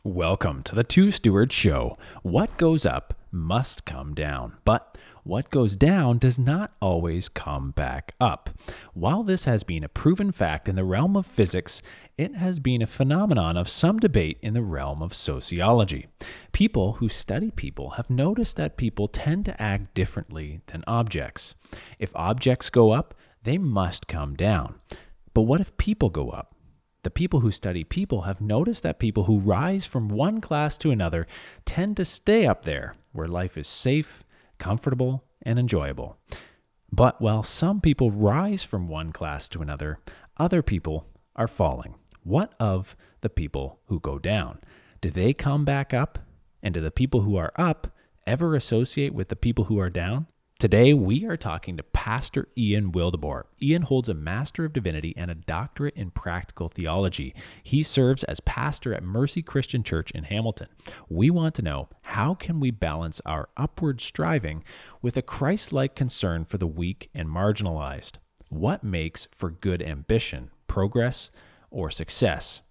Welcome to the Two Stewards Show. What goes up must come down, but what goes down does not always come back up. While this has been a proven fact in the realm of physics, it has been a phenomenon of some debate in the realm of sociology. People who study people have noticed that people tend to act differently than objects. If objects go up, they must come down. But what if people go up? The people who study people have noticed that people who rise from one class to another tend to stay up there, where life is safe, comfortable, and enjoyable. But while some people rise from one class to another, other people are falling. What of the people who go down? Do they come back up? And do the people who are up ever associate with the people who are down? Today, we are talking to Pastor Ian Wildeboer. Ian holds a Master of Divinity and a doctorate in practical theology. He serves as pastor at Mercy Christian Church in Hamilton. We want to know, how can we balance our upward striving with a Christ-like concern for the weak and marginalized? What makes for good ambition, progress, or success?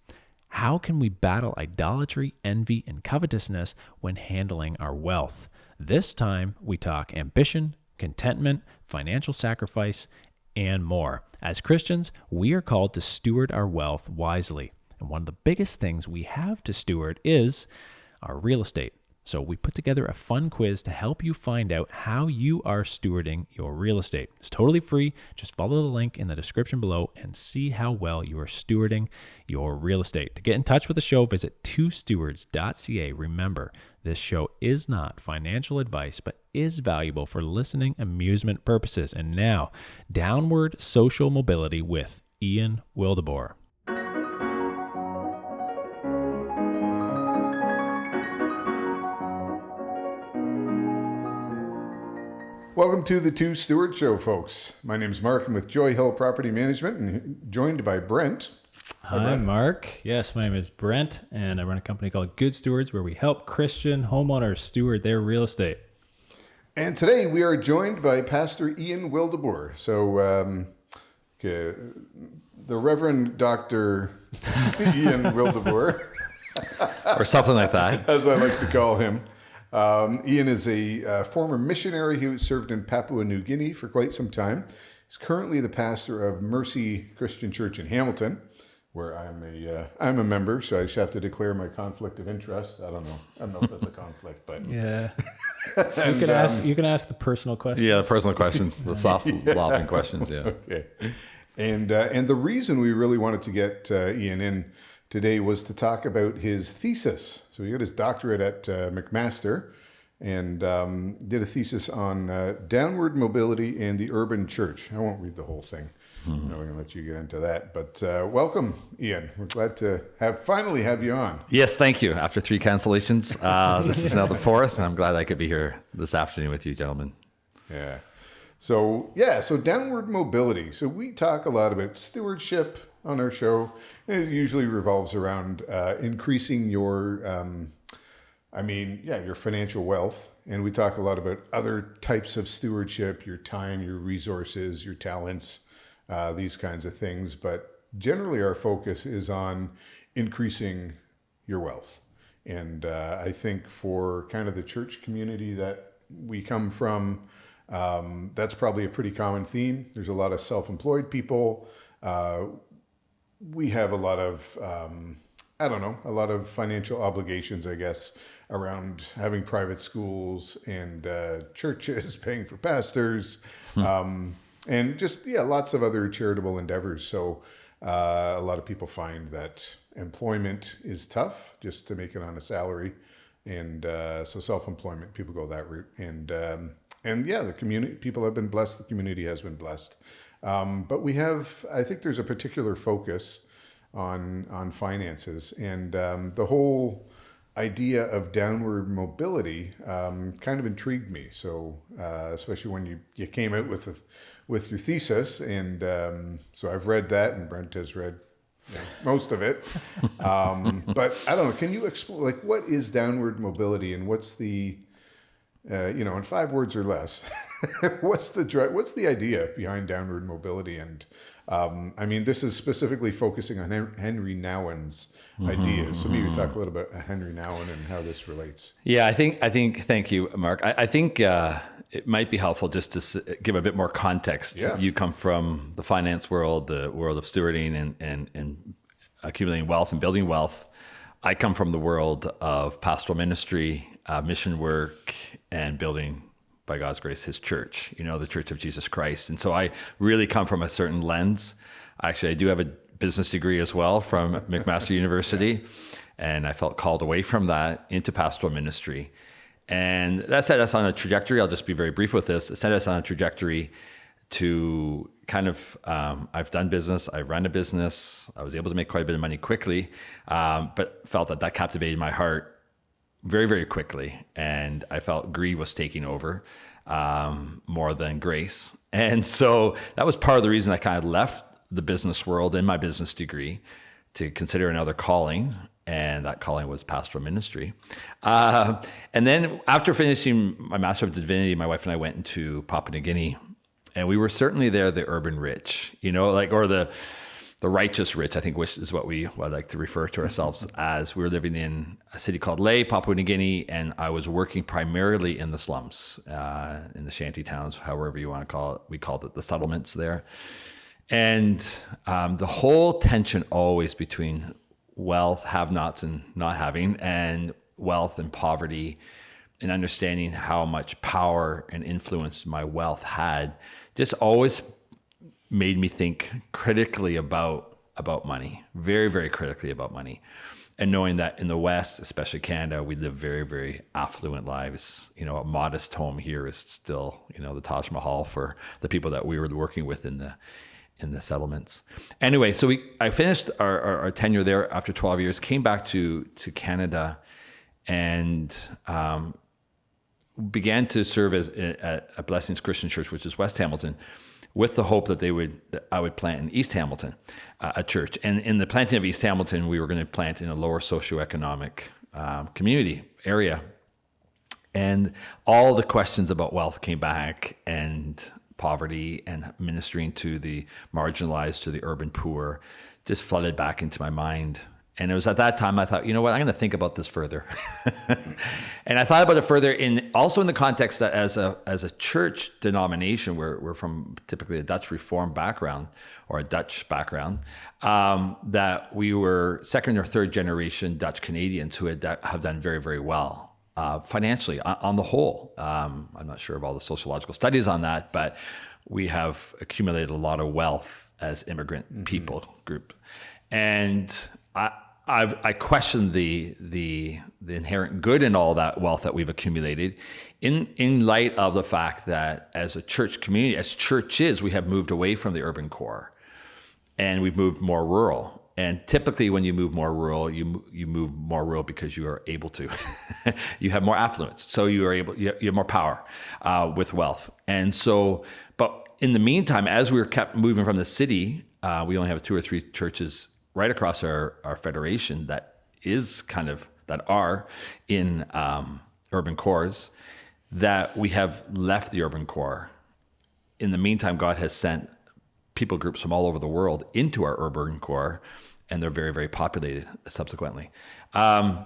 How can we battle idolatry, envy, and covetousness when handling our wealth? This time, we talk ambition, contentment, financial sacrifice, and more. As Christians, we are called to steward our wealth wisely. And one of the biggest things we have to steward is our real estate. So we put together a fun quiz to help you find out how you are stewarding your real estate. It's totally free. Just follow the link in the description below and see how well you are stewarding your real estate. To get in touch with the show, visit twostewards.ca. Remember, this show is not financial advice, but is valuable for listening amusement purposes. And now, downward social mobility with Ian Wildeboer. Welcome to the Two Stewards Show, folks. My name is Mark. I'm with Joy Hill Property Management and joined by Brent. Hi, Brent. Mark. Yes, my name is Brent, and I run a company called Good Stewards where we help Christian homeowners steward their real estate. And today we are joined by Pastor Ian Wildeboer. So, the Reverend Dr. Ian Wildeboer. Or something like that. As I like to call him. Ian is a former missionary who served in Papua New Guinea for quite some time. He's currently the pastor of Mercy Christian Church in Hamilton, where I'm a member, so I just have to declare my conflict of interest. I don't know if that's a conflict, but yeah. You can ask the personal questions. Yeah, the personal questions, the soft lobbing questions. Yeah. Okay. And the reason we really wanted to get Ian in today was to talk about his thesis. So he got his doctorate at McMaster and did a thesis on downward mobility and the urban church. I won't read the whole thing. Mm-hmm. I'm going to let you get into that. But welcome, Ian. We're glad to finally have you on. Yes, thank you. After 3 cancellations, this is now the 4th. I'm glad I could be here this afternoon with you, gentlemen. Yeah. So downward mobility. So we talk a lot about stewardship on our show. It usually revolves around increasing your financial wealth. And we talk a lot about other types of stewardship, your time, your resources, your talents, these kinds of things. But generally our focus is on increasing your wealth. And I think for kind of the church community that we come from, that's probably a pretty common theme. There's a lot of self-employed people. We have a lot of, a lot of financial obligations, I guess, around having private schools and churches, paying for pastors, and just, lots of other charitable endeavors. So a lot of people find that employment is tough just to make it on a salary. And so self-employment, people go that route. And the community, people have been blessed. The community has been blessed. But I think there's a particular focus on finances, and the whole idea of downward mobility kind of intrigued me. So especially when you came out with your thesis, and so I've read that, and Brent has read most of it. But I don't know. Can you explain, what is downward mobility, and what's the in 5 words or less, what's the idea behind downward mobility, and I mean, this is specifically focusing on Henri Nouwen's ideas. So maybe talk a little bit about Henri Nouwen and how this relates. Yeah, I think. Thank you, Mark. I think it might be helpful just to give a bit more context. Yeah. You come from the finance world, the world of stewarding and accumulating wealth and building wealth. I come from the world of pastoral ministry, mission work, and building, by God's grace, His church, the Church of Jesus Christ. And so I really come from a certain lens. Actually, I do have a business degree as well from McMaster University, and I felt called away from that into pastoral ministry. And that set us on a trajectory. I'll just be very brief with this. It set us on a trajectory to kind of, I've done business, I ran a business, I was able to make quite a bit of money quickly, but felt that captivated my heart very, very quickly. And I felt greed was taking over more than grace. And so that was part of the reason I kind of left the business world in my business degree to consider another calling. And that calling was pastoral ministry. And then after finishing my Master of Divinity, my wife and I went into Papua New Guinea. And we were certainly there, the urban rich, or the righteous rich, I think, which is what I like to refer to ourselves as. We were living in a city called Leh, Papua New Guinea, and I was working primarily in the slums, in the shanty towns, however you want to call it. We called it the settlements there. And the whole tension always between wealth, have-nots and not having, and wealth and poverty, and understanding how much power and influence my wealth had, just always made me think critically about money, very, very critically about money. And knowing that in the West, especially Canada, we live very, very affluent lives. A modest home here is still, the Taj Mahal for the people that we were working with in the settlements. Anyway, so I finished our tenure there after 12 years, came back to Canada, and began to serve as a Blessings Christian Church, which is West Hamilton, with the hope that I would plant in East Hamilton a church. And in the planting of East Hamilton, we were going to plant in a lower socioeconomic community area. And all the questions about wealth came back, and poverty and ministering to the marginalized, to the urban poor, just flooded back into my mind. And it was at that time I thought, I'm going to think about this further. And I thought about it further also in the context that as a church denomination, we're from typically a Dutch Reformed background or a Dutch background, that we were second or third generation Dutch Canadians who have done very, very well financially on the whole. I'm not sure of all the sociological studies on that, but we have accumulated a lot of wealth as immigrant people group. And I question the inherent good in all that wealth that we've accumulated in light of the fact that as a church community, as churches, we have moved away from the urban core and we've moved more rural. And typically when you move more rural, you move more rural because you are able to. You have more affluence. So you have more power with wealth. And so, but in the meantime, as we were kept moving from the city, we only have 2 or 3 churches right across our federation that are in urban cores, that we have left the urban core. In the meantime, God has sent people groups from all over the world into our urban core, and they're very, very populated subsequently. And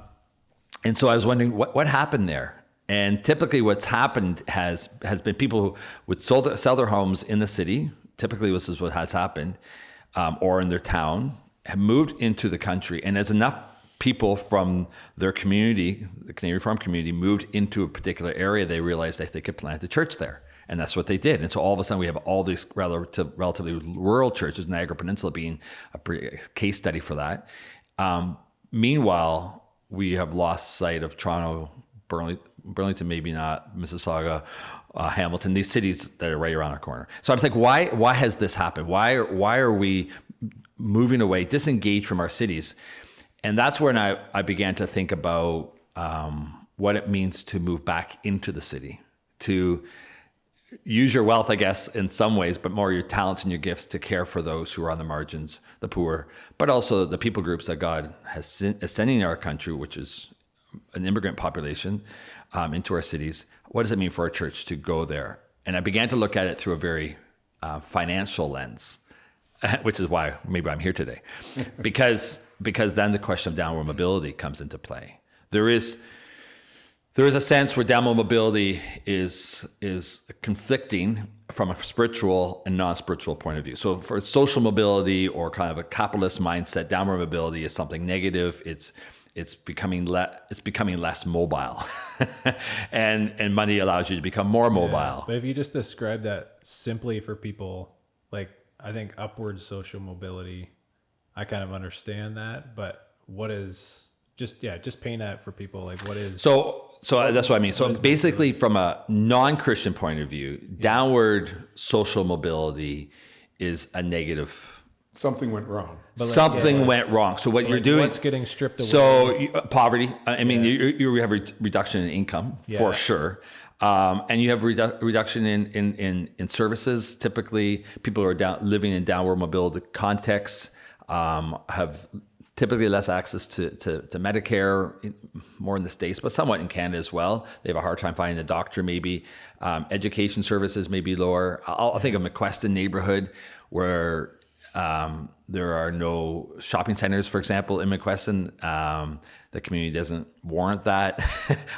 so I was wondering what happened there. And typically what's happened has been people who would sell their homes in the city. Typically this is what has happened, or in their town, have moved into the country, and as enough people from their community, the Canadian Reformed community, moved into a particular area, they realized that they could plant a church there. And that's what they did. And so all of a sudden we have all these relatively rural churches, Niagara Peninsula being a case study for that. Meanwhile, we have lost sight of Toronto, Burlington, maybe not, Mississauga, Hamilton, these cities that are right around our corner. So I was like, why has this happened? Why are we moving away, disengaged from our cities? And that's when I began to think about what it means to move back into the city, to use your wealth, I guess, in some ways, but more your talents and your gifts to care for those who are on the margins, the poor, but also the people groups that God is sending in our country, which is an immigrant population, into our cities. What does it mean for our church to go there? And I began to look at it through a very financial lens. which is why maybe I'm here today, because then the question of downward mobility comes into play. There is a sense where downward mobility is conflicting from a spiritual and non-spiritual point of view. So for social mobility or kind of a capitalist mindset, downward mobility is something negative. It's becoming less mobile, and money allows you to become more mobile. Yeah, but if you just describe that simply for people, like I think upward social mobility, I kind of understand that, but what is just paint that for people, like what is so that's what I mean. So basically from a non-Christian point of view, downward social mobility is a negative. Something went wrong. Something went wrong. So what you're doing, what's getting stripped away? So poverty. I mean, you have a reduction in income for sure, and you have reduction in services. Typically, people who are living in downward mobility contexts have typically less access to Medicare, more in the States, but somewhat in Canada as well. They have a hard time finding a doctor, maybe. Education services may be lower. I'll think of McQueston neighborhood where there are no shopping centers, for example, in McQueston. The community doesn't warrant that,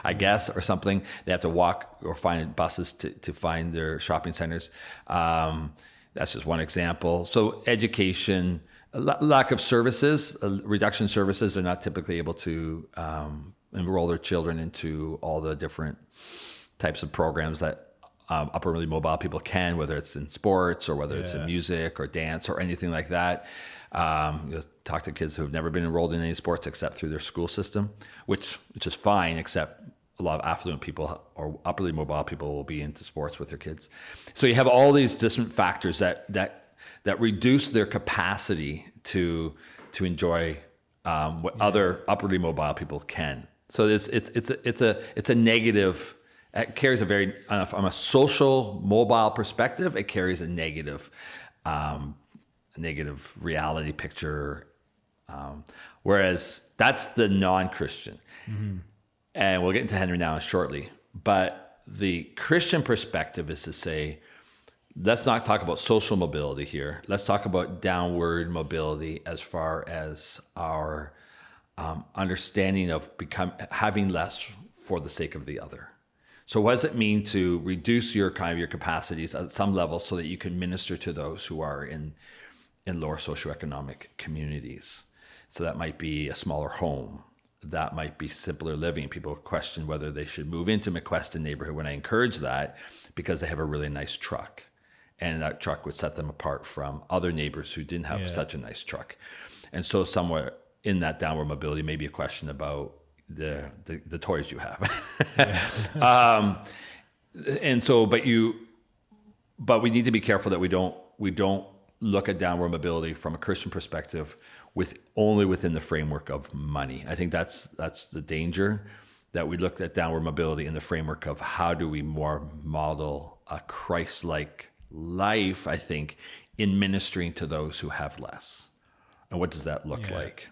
I guess, or something. They have to walk or find buses to find their shopping centers. That's just one example. So education, lack of services, reduction in services, are not typically able to enroll their children into all the different types of programs that upwardly mobile people can, whether it's in sports or whether it's in music or dance or anything like that. You talk to kids who have never been enrolled in any sports except through their school system, which is fine, except a lot of affluent people or upwardly mobile people will be into sports with their kids. So you have all these different factors that reduce their capacity to enjoy what other upwardly mobile people can. So it's a negative. It carries a very, from a social mobile perspective, it carries a negative reality picture. Whereas that's the non-Christian. Mm-hmm. And we'll get into Henri Nouwen shortly. But the Christian perspective is to say, let's not talk about social mobility here. Let's talk about downward mobility as far as our understanding of having less for the sake of the other. So what does it mean to reduce your capacities at some level so that you can minister to those who are in lower socioeconomic communities? So that might be a smaller home. That might be simpler living. People question whether they should move into McQueston neighborhood when I encourage that because they have a really nice truck. And that truck would set them apart from other neighbors who didn't have such a nice truck. And so somewhere in that downward mobility may be a question about the toys you have. And so, but we need to be careful that we don't look at downward mobility from a Christian perspective only within the framework of money. I think that's the danger, that we look at downward mobility in the framework of how do we more model a Christ-like life, I think, in ministering to those who have less. And what does that look like?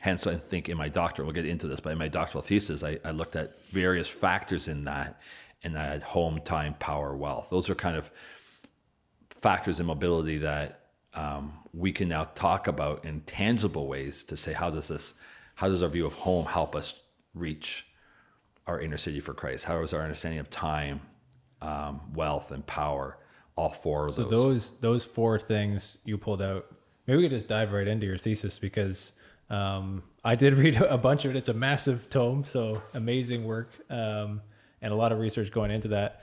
Hence, I think in my doctorate, we'll get into this, but in my doctoral thesis, I looked at various factors in that, and I had home, time, power, wealth. Those are kind of factors in mobility that we can now talk about in tangible ways to say, how does our view of home help us reach our inner city for Christ? How is our understanding of time, wealth, and power, all four of those? So those four things you pulled out, maybe we could just dive right into your thesis, because I did read a bunch of it. It's a massive tome, so amazing work, and a lot of research going into that.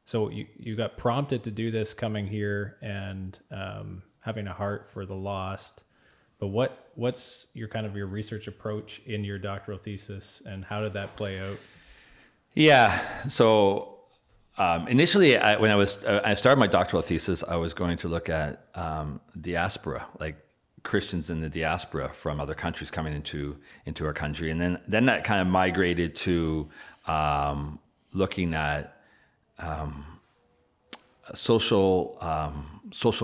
So you got prompted to do this coming here and having a heart for the lost. But what's your your research approach in your doctoral thesis, and how did that play out? Yeah. So initially, when I started my doctoral thesis, I was going to look at diaspora, like Christians in the diaspora from other countries coming into our country, and then that kind of migrated to looking at social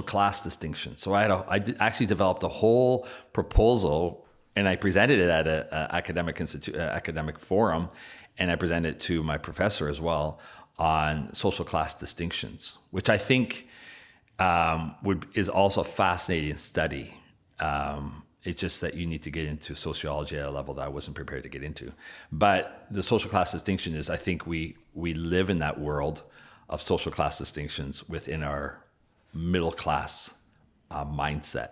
class distinction. So I actually developed a whole proposal, and I presented it at an academic forum, and I presented it to my professor as well on social class distinctions, which I think is also a fascinating study. It's just that you need to get into sociology at a level that I wasn't prepared to get into. But the social class distinction is, I think we live in that world of social class distinctions within our middle class mindset.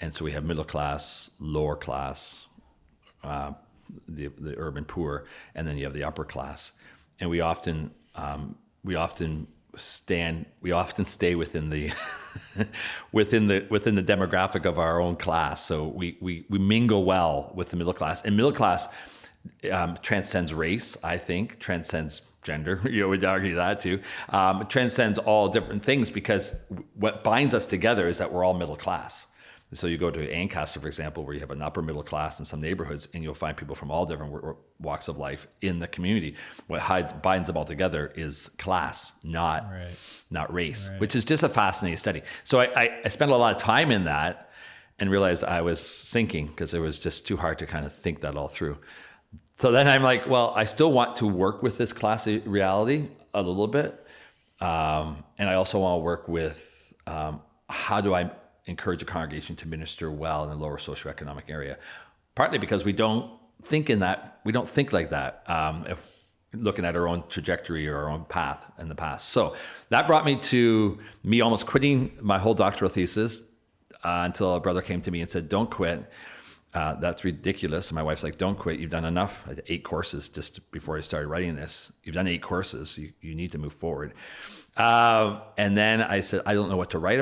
And so we have middle class, lower class, the urban poor, and then you have the upper class. And we often stay within the within the demographic of our own class. So we mingle well with the middle class, and middle class transcends race. I think transcends gender. You would argue that too. Transcends all different things, because what binds us together is that we're all middle class. So you go to Ancaster, for example, where you have an upper middle class in some neighborhoods, and you'll find people from all different walks of life in the community. What binds them all together is class, not race, which is just a fascinating study. So I spent a lot of time in that and realized I was sinking, because it was just too hard to kind of think that all through. So then I'm like, well, I still want to work with this class reality a little bit. And I also want to work with how do I encourage a congregation to minister well in a lower socioeconomic area, partly because we don't think like that if looking at our own trajectory or our own path in the past. So that brought me to me almost quitting my whole doctoral thesis until a brother came to me and said, don't quit. That's ridiculous. And my wife's like, don't quit. You've done enough. I did 8 courses just before I started writing this. You've done 8 courses. You need to move forward. And then I said, I don't know what to write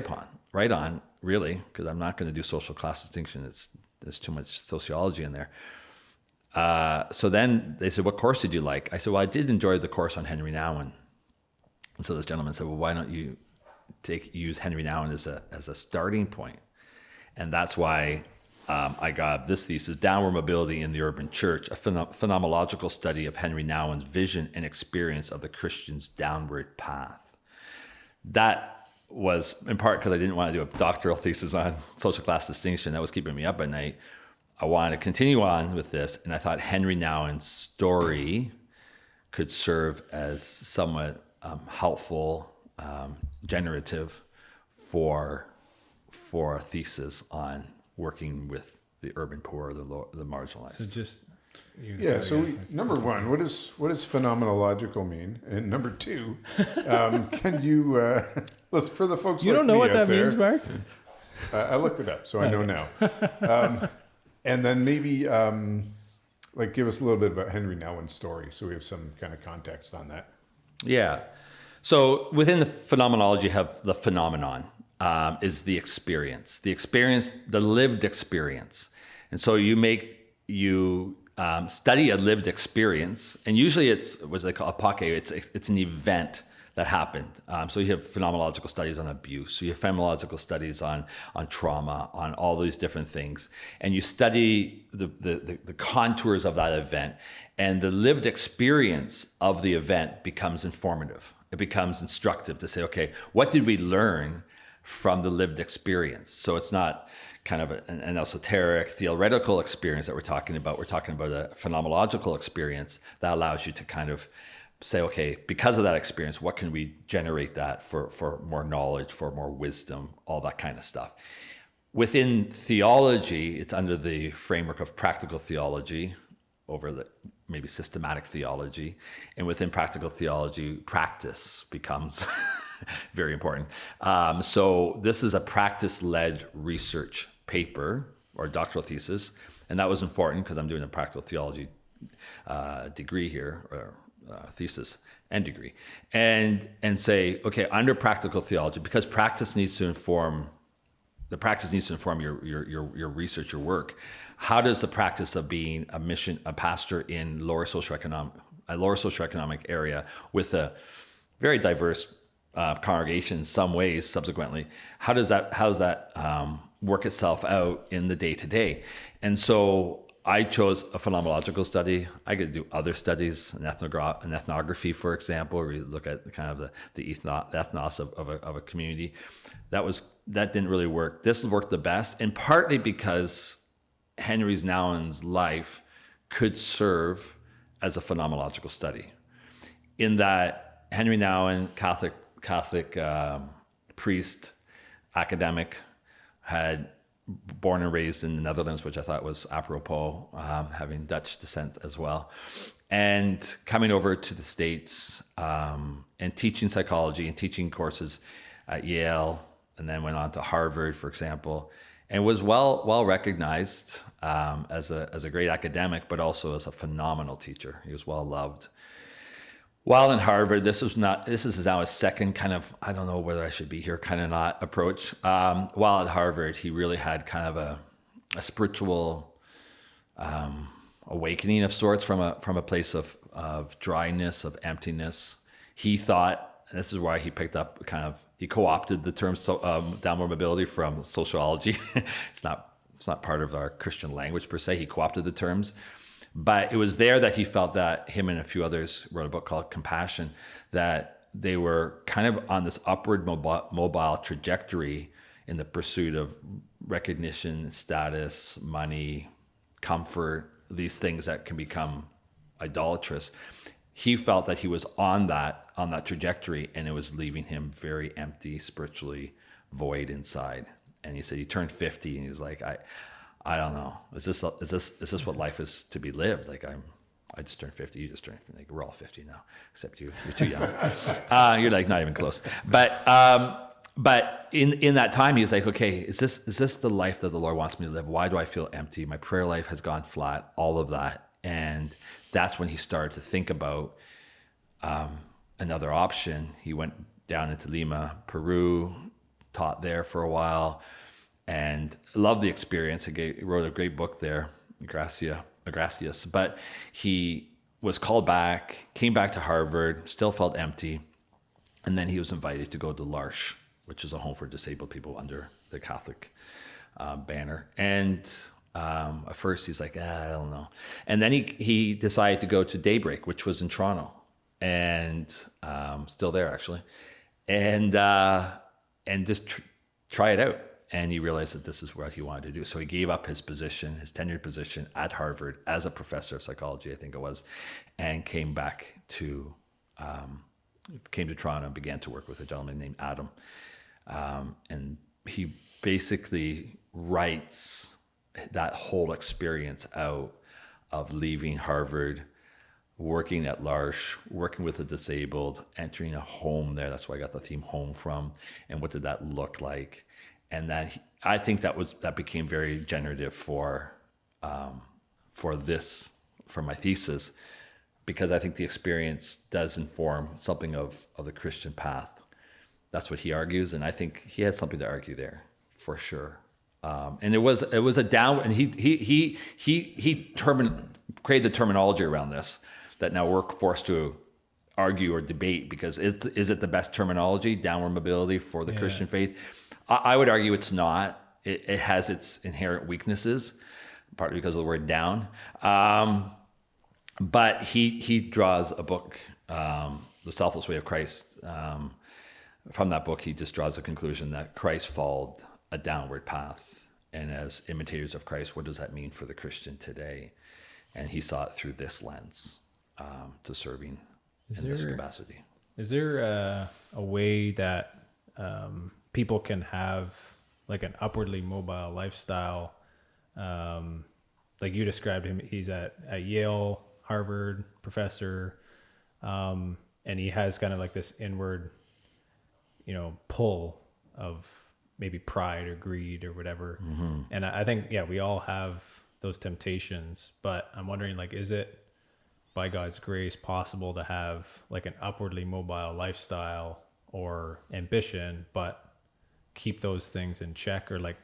on, really, because I'm not going to do social class distinction. There's too much sociology in there. So then they said, what course did you like? I said, well, I did enjoy the course on Henri Nouwen. And so this gentleman said, well, why don't you use Henri Nouwen as a starting point? And that's why I got this thesis, Downward Mobility in the Urban Church, a phenomenological study of Henri Nouwen's vision and experience of the Christian's downward path. That was in part because I didn't want to do a doctoral thesis on social class distinction. That was keeping me up at night. I wanted to continue on with this, and I thought Henri Nouwen's story could serve as somewhat helpful, generative for a thesis on working with the urban poor, the marginalized. So just number one, what does phenomenological mean? And number two, can you for the folks you like don't know me what that there, means, Mark? I looked it up, so I know now. And then maybe give us a little bit about Henri Nouwen's story, so we have some kind of context on that. Yeah. So within the phenomenology, you have the phenomenon. Is the experience, the lived experience. And so you study a lived experience, and usually it's what they call a pake, it's an event that happened. So you have phenomenological studies on abuse, so you have phenomenological studies on trauma, on all these different things. And you study the contours of that event, and the lived experience of the event becomes informative. It becomes instructive to say, okay, what did we learn from the lived experience? So it's not kind of an esoteric theoretical experience that we're talking about. We're talking about a phenomenological experience that allows you to kind of say, okay, because of that experience, what can we generate that for more knowledge, for more wisdom, all that kind of stuff. Within theology, it's under the framework of practical theology over the maybe systematic theology. And within practical theology, practice becomes very important. So this is a practice-led research paper or doctoral thesis. And that was important because I'm doing a practical theology degree here, or thesis and degree. And say, okay, under practical theology, because practice needs to inform your research, your work. How does the practice of being a pastor in a lower socioeconomic area with a very diverse congregation in some ways subsequently, how does that work itself out in the day-to-day? And so I chose a phenomenological study. I could do other studies, an ethnography, for example, where you look at kind of the ethnos of a community. That didn't really work. This worked the best, and partly because Henri Nouwen's life could serve as a phenomenological study, in that Henri Nouwen, Catholic priest, academic, had born and raised in the Netherlands, which I thought was apropos, having Dutch descent as well. And coming over to the States and teaching psychology and teaching courses at Yale, and then went on to Harvard, for example, and was well recognized as a great academic, but also as a phenomenal teacher. He was well loved. While in Harvard, this is now his second kind of, I don't know whether I should be here, kind of not approach. While at Harvard, he really had kind of a spiritual awakening of sorts from a place of dryness, of emptiness. He thought, and this is why he picked up he co-opted the term downward mobility from sociology. It's not part of our Christian language per se. He co-opted the terms. But it was there that he felt that him and a few others wrote a book called Compassion, that they were kind of on this upward mobile trajectory in the pursuit of recognition, status, money, comfort, these things that can become idolatrous. He felt that he was on that trajectory, and it was leaving him very empty, spiritually void inside. And he said he turned 50 and he's like, I don't know. Is this what life is to be lived? Like I just turned 50. You just turned 50. Like we're all 50 now, except you. You're too young. You're like not even close. But in that time, he's like, okay, is this the life that the Lord wants me to live? Why do I feel empty? My prayer life has gone flat. All of that, and that's when he started to think about another option. He went down into Lima, Peru, taught there for a while. And loved the experience. He wrote a great book there, Gracias. But he was called back, came back to Harvard, still felt empty. And then he was invited to go to L'Arche, which is a home for disabled people under the Catholic banner. And at first he's like, I don't know. And then he decided to go to Daybreak, which was in Toronto, and still there actually. And just try it out. And he realized that this is what he wanted to do. So he gave up his position, his tenured position at Harvard as a professor of psychology, I think it was, and came to Toronto and began to work with a gentleman named Adam. And he basically writes that whole experience out of leaving Harvard, working at L'Arche, working with the disabled, entering a home there. That's where I got the theme home from. And what did that look like? And that I think that became very generative for my thesis, because I think the experience does inform something of the Christian path. That's what he argues, and I think he had something to argue there for sure. And it was a down, and he created the terminology around this that now we're forced to argue or debate, because is it the best terminology, downward mobility for the Christian faith? I would argue it's not. It has its inherent weaknesses, partly because of the word down. But he draws a book, The Selfless Way of Christ. From that book, he just draws the conclusion that Christ followed a downward path. And as imitators of Christ, what does that mean for the Christian today? And he saw it through this lens, to serving in this capacity. Is there a way that people can have like an upwardly mobile lifestyle? Like you described him, he's at Yale, Harvard professor, and he has kind of like this inward, pull of maybe pride or greed or whatever. Mm-hmm. And I think, we all have those temptations, but I'm wondering, like, is it by God's grace possible to have like an upwardly mobile lifestyle or ambition, but keep those things in check? Or like,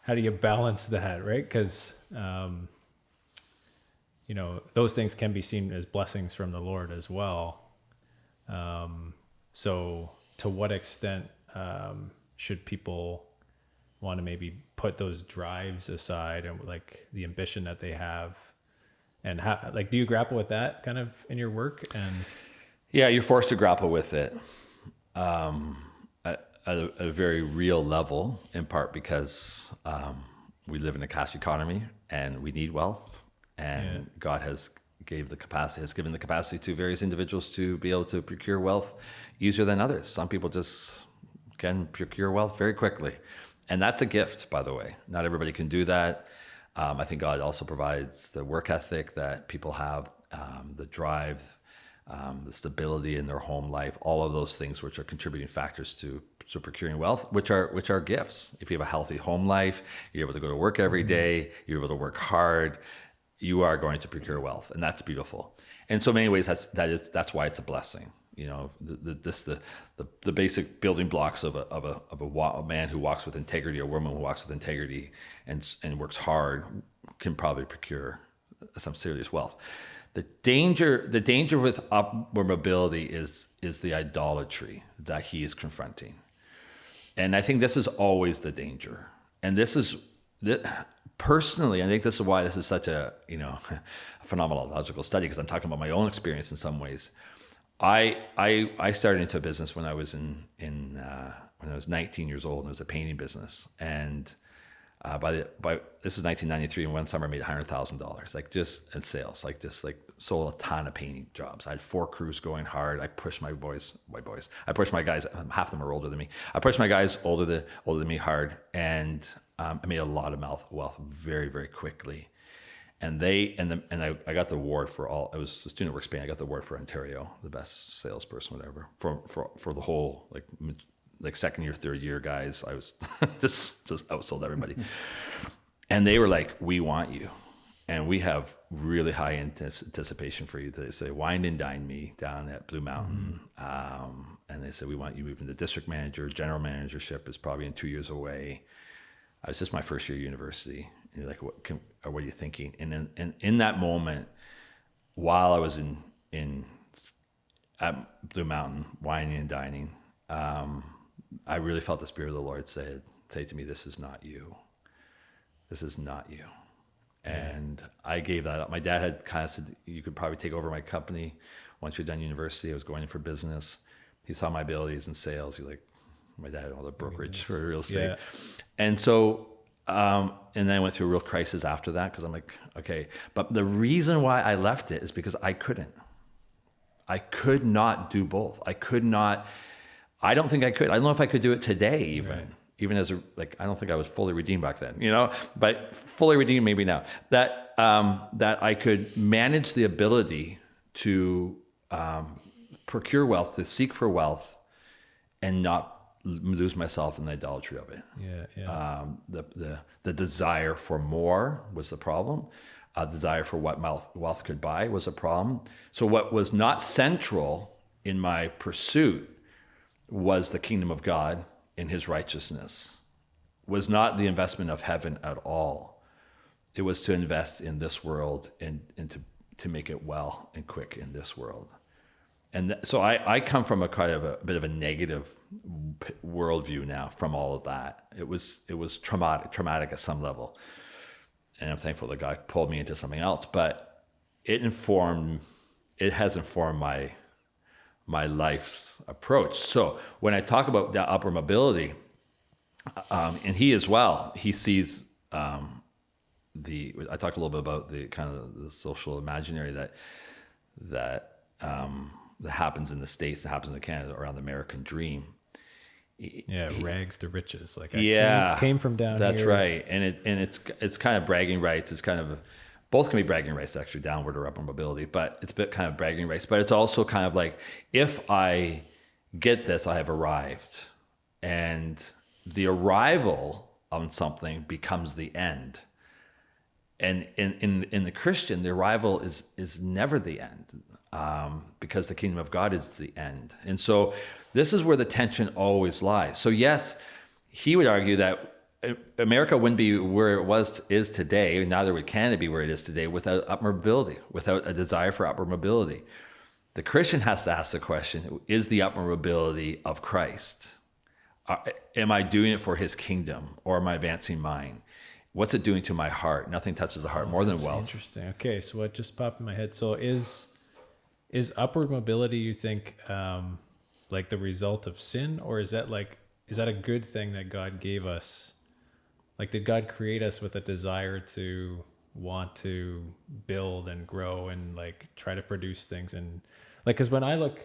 how do you balance that, right? Because those things can be seen as blessings from the Lord as well. So to what extent should people want to maybe put those drives aside and like the ambition that they have? And how, like, do you grapple with that kind of in your work? And you're forced to grapple with it. At a very real level, in part because we live in a cash economy and we need wealth, and God has given the capacity to various individuals to be able to procure wealth easier than others. Some people just can procure wealth very quickly. And that's a gift, by the way. Not everybody can do that. I think God also provides the work ethic that people have, the drive, the stability in their home life, all of those things which are contributing factors to procuring wealth, which are gifts. If you have a healthy home life, you're able to go to work every day, you're able to work hard, you are going to procure wealth, and that's beautiful. And so many ways, that's why it's a blessing. You know, the basic building blocks of a man who walks with integrity, a woman who walks with integrity, and works hard, can probably procure some serious wealth. The danger with upward mobility is the idolatry that he is confronting, and I think this is always the danger. And personally, I think this is why this is such a phenomenological study, because I'm talking about my own experience in some ways. I started into a business when I was when I was 19 years old, and it was a painting business. And this was 1993, and one summer I made $100,000, like just in sales, like sold a ton of painting jobs. I had 4 crews going hard. I pushed my guys. Half of them are older than me. I pushed my guys older than me hard, and I made a lot of wealth very, very quickly. And I got the award for all. I was a student at Work Spain. I got the award for Ontario, the best salesperson, whatever, for the whole like second year, third year guys. I was just outsold everybody, and they were like, "We want you, and we have really high anticipation for you." They say, "Wine and dine me down at Blue Mountain," and they said, "We want you moving to district manager. General managership is probably in 2 years away." I was just my first year of university. And you're like, what are you thinking? And in that moment, while I was at Blue Mountain, wining and dining, I really felt the Spirit of the Lord say to me, "This is not you. This is not you." And I gave that up. My dad had kind of said, "You could probably take over my company once you're done university." I was going in for business. He saw my abilities in sales. He's like, my dad had all the brokerage for real estate. Yeah. And so, and then I went through a real crisis after that, because I'm like, okay. But the reason why I left it is because I could not do both. I don't think I could. I don't know if I could do it today even. Right. Even as I don't think I was fully redeemed back then, but fully redeemed maybe now. That I could manage the ability to procure wealth, to seek for wealth, and not lose myself in the idolatry of it. The desire for more was the problem. Desire for what wealth could buy was a problem. So what was not central in my pursuit was the kingdom of God in his righteousness, was not the investment of heaven at all. It was to invest in this world and to make it well and quick in this world. And so I come from a kind of a bit of a negative worldview now from all of that. It was traumatic at some level. And I'm thankful that God pulled me into something else, but it has informed my life's approach. So when I talk about that upward mobility, and he as well, he sees I talked a little bit about the kind of the social imaginary that happens in the States, that happens in Canada around the American dream. Rags to riches. Came from down that's here. That's right. And it's kind of bragging rights. It's kind of, both can be bragging rights, actually, downward or upward mobility, but it's a bit kind of bragging rights. But it's also kind of like, if I get this, I have arrived. And the arrival on something becomes the end. And in the Christian, the arrival is never the end, because the kingdom of God is the end. And so this is where the tension always lies. So yes, he would argue that America wouldn't be where it is today, neither would Canada be where it is today, without upward mobility, without a desire for upward mobility. The Christian has to ask the question, is the upward mobility of Christ? Am I doing it for his kingdom, or am I advancing mine? What's it doing to my heart? Nothing touches the heart more than wealth. Interesting. Okay, so what just popped in my head? So is upward mobility, you think, like the result of sin, or is that a good thing that God gave us? Like, did God create us with a desire to want to build and grow and like try to produce things? And like, because when I look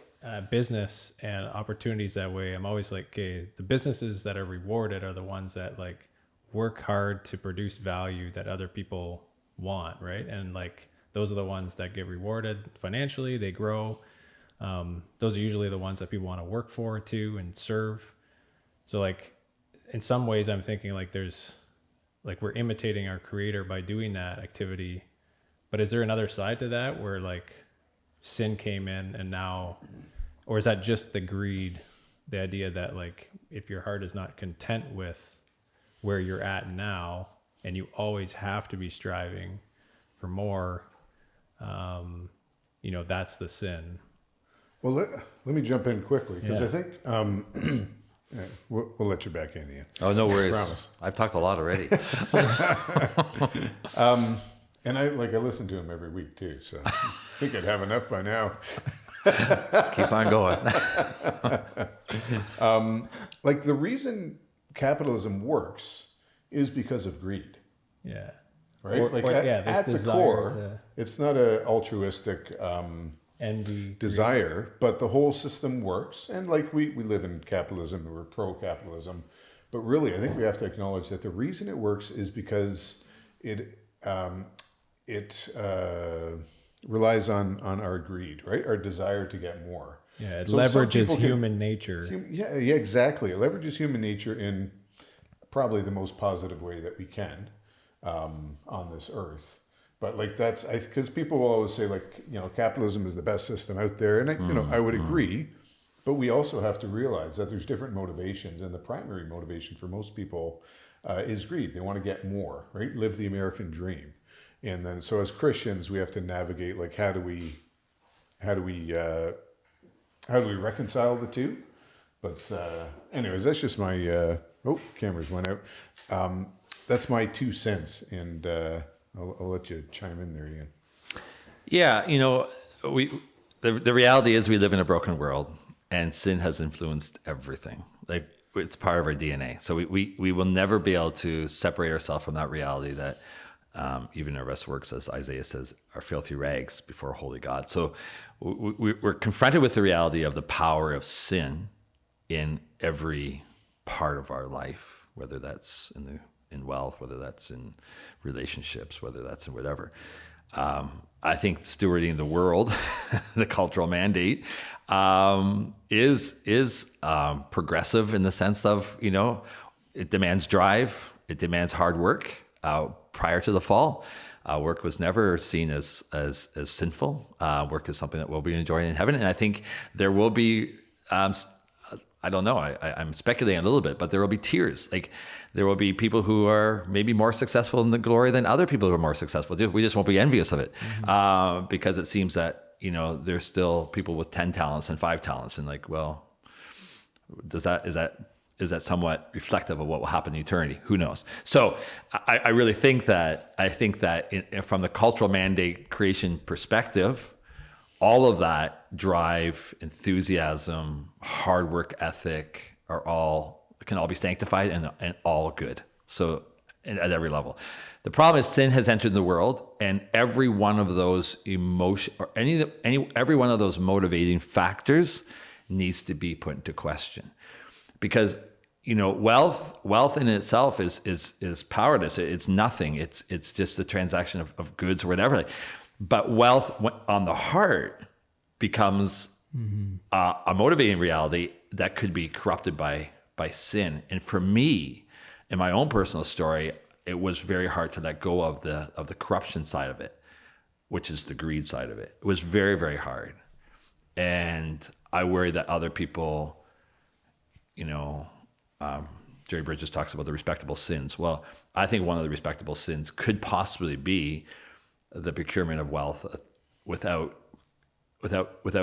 business and opportunities that way, I'm always like, okay, the businesses that are rewarded are the ones that like work hard to produce value that other people want, right? And like those are the ones that get rewarded financially, they grow. Those are usually the ones that people want to work for too and serve. So like in some ways I'm thinking like there's like we're imitating our creator by doing that activity. But is there another side to that where like sin came in and now, or is that just the greed, the idea that like if your heart is not content with where you're at now and you always have to be striving for more, that's the sin. Well, let me jump in quickly because I think we'll let you back in, Ian. Oh, no worries. Promise. I've talked a lot already. And I listen to him every week too, so I think I'd have enough by now. Just keep on going. Like the reason capitalism works is because of greed. Yeah. Right? At the core, it's not an altruistic envy, desire, greed. But the whole system works. And like we live in capitalism, we're pro-capitalism. But really, I think we have to acknowledge that the reason it works is because it relies on our greed, right? Our desire to get more. Yeah, it leverages human nature. Yeah, exactly. It leverages human nature in probably the most positive way that we can on this earth. But like because people will always say like, capitalism is the best system out there. And I would agree, but we also have to realize that there's different motivations. And the primary motivation for most people is greed. They want to get more, right? Live the American dream. And then, so as Christians, we have to navigate, like, how do we reconcile the two? But anyways, that's just my, cameras went out. That's my 2 cents. And I'll let you chime in there, Ian. Yeah. The reality is we live in a broken world and sin has influenced everything. Like it's part of our DNA. So we will never be able to separate ourselves from that reality that, even our best works, as Isaiah says, are filthy rags before a holy God. So we're confronted with the reality of the power of sin in every part of our life, whether that's in wealth, whether that's in relationships, whether that's in whatever. I think stewarding the world, the cultural mandate, is progressive in the sense of, it demands drive, it demands hard work. Prior to the fall, work was never seen as sinful. Work is something that we'll be enjoying in heaven. And I think there will be, I don't know, I'm speculating a little bit, but there will be tiers. Like there will be people who are maybe more successful in the glory than other people who are more successful. We just won't be envious of it, because it seems that, there's still people with 10 talents and 5 talents. And like, well, is that somewhat reflective of what will happen in eternity? Who knows? So I really think that, from the cultural mandate creation perspective, all of that drive, enthusiasm, hard work ethic can all be sanctified and all good. So at every level. The problem is sin has entered the world, and every one of those every one of those motivating factors needs to be put into question. Because wealth in itself is powerless. It's nothing. It's just the transaction of goods or whatever. But wealth on the heart becomes a motivating reality that could be corrupted by sin. And for me, in my own personal story, it was very hard to let go of the corruption side of it, which is the greed side of it. It was very, very hard, and I worry that other people, Jerry Bridges talks about the respectable sins. Well, I think one of the respectable sins could possibly be the procurement of wealth without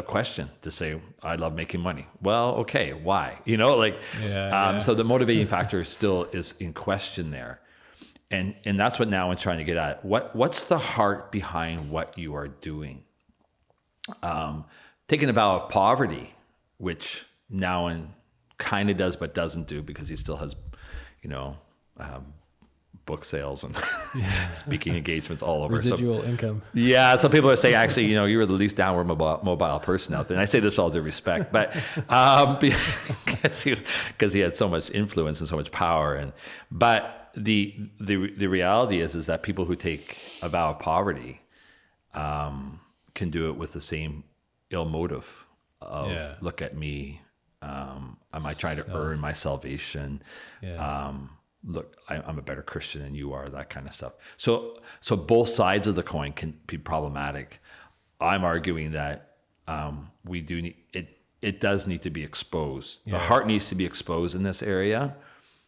question, to say, I love making money. Well, okay, why? So the motivating factor still is in question there. And that's what Nouwen trying to get at. What's the heart behind what you are doing? Taking a vow of poverty, which Nouwen kind of does but doesn't do, because he still has, book sales and speaking engagements all over. Residual income. Yeah, some people are saying, actually, you were the least downward mobile person out there. And I say this with all due respect, but because he had so much influence and so much power. But the reality is that people who take a vow of poverty can do it with the same ill motive of look at me. Am I trying to earn my salvation? Yeah. Look, I'm a better Christian than you are, that kind of stuff. So both sides of the coin can be problematic. I'm arguing that we do need it does need to be exposed. The heart needs to be exposed in this area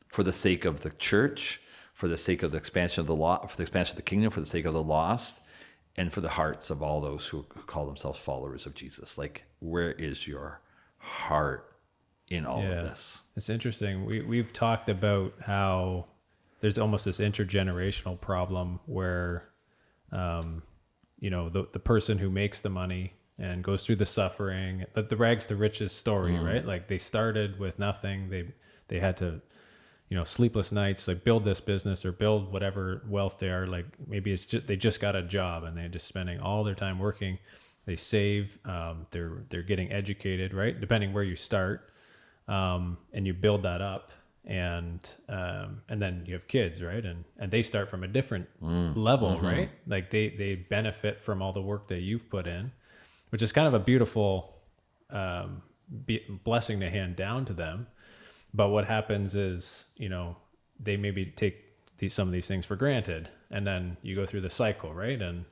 for the sake of the church, for the sake of the expansion of the law, for the expansion of the kingdom, for the sake of the lost, and for the hearts of all those who call themselves followers of Jesus. Like, where is your heart in all of this? It's interesting. We've talked about how there's almost this intergenerational problem where, the person who makes the money and goes through the suffering, but the rags to riches story, right? Like, they started with nothing. They had to, sleepless nights, like build this business or build whatever wealth they are. Like, maybe it's just, they just got a job and they're just spending all their time working. They save, they're getting educated, right? Depending where you start. And you build that up, and then you have kids, right? And they start from a different level, right? Like they benefit from all the work that you've put in, which is kind of a beautiful blessing to hand down to them. But what happens is, they maybe take some of these things for granted, and then you go through the cycle, right? And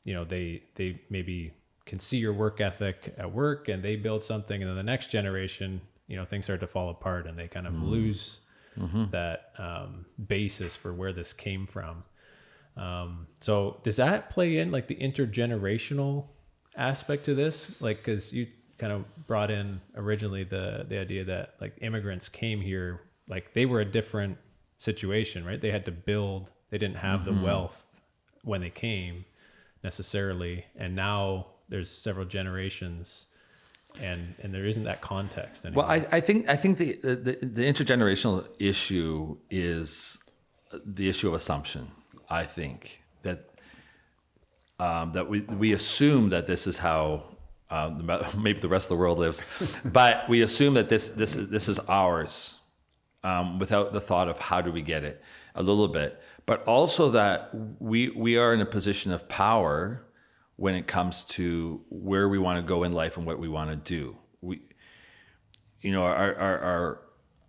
they maybe can see your work ethic at work, and they build something, and then the next generation, things start to fall apart, and they kind of lose that basis for where this came from. So does that play in, like, the intergenerational aspect to this? Like, because you kind of brought in originally the idea that, like, immigrants came here, like, they were a different situation, right? They had to build, they didn't have the wealth when they came necessarily, and now there's several generations, and there isn't that context anymore. Well, I think the intergenerational issue is the issue of assumption. I think that we assume that this is how maybe the rest of the world lives, but we assume that this is ours without the thought of how do we get it a little bit, but also that we are in a position of power when it comes to where we want to go in life and what we want to do.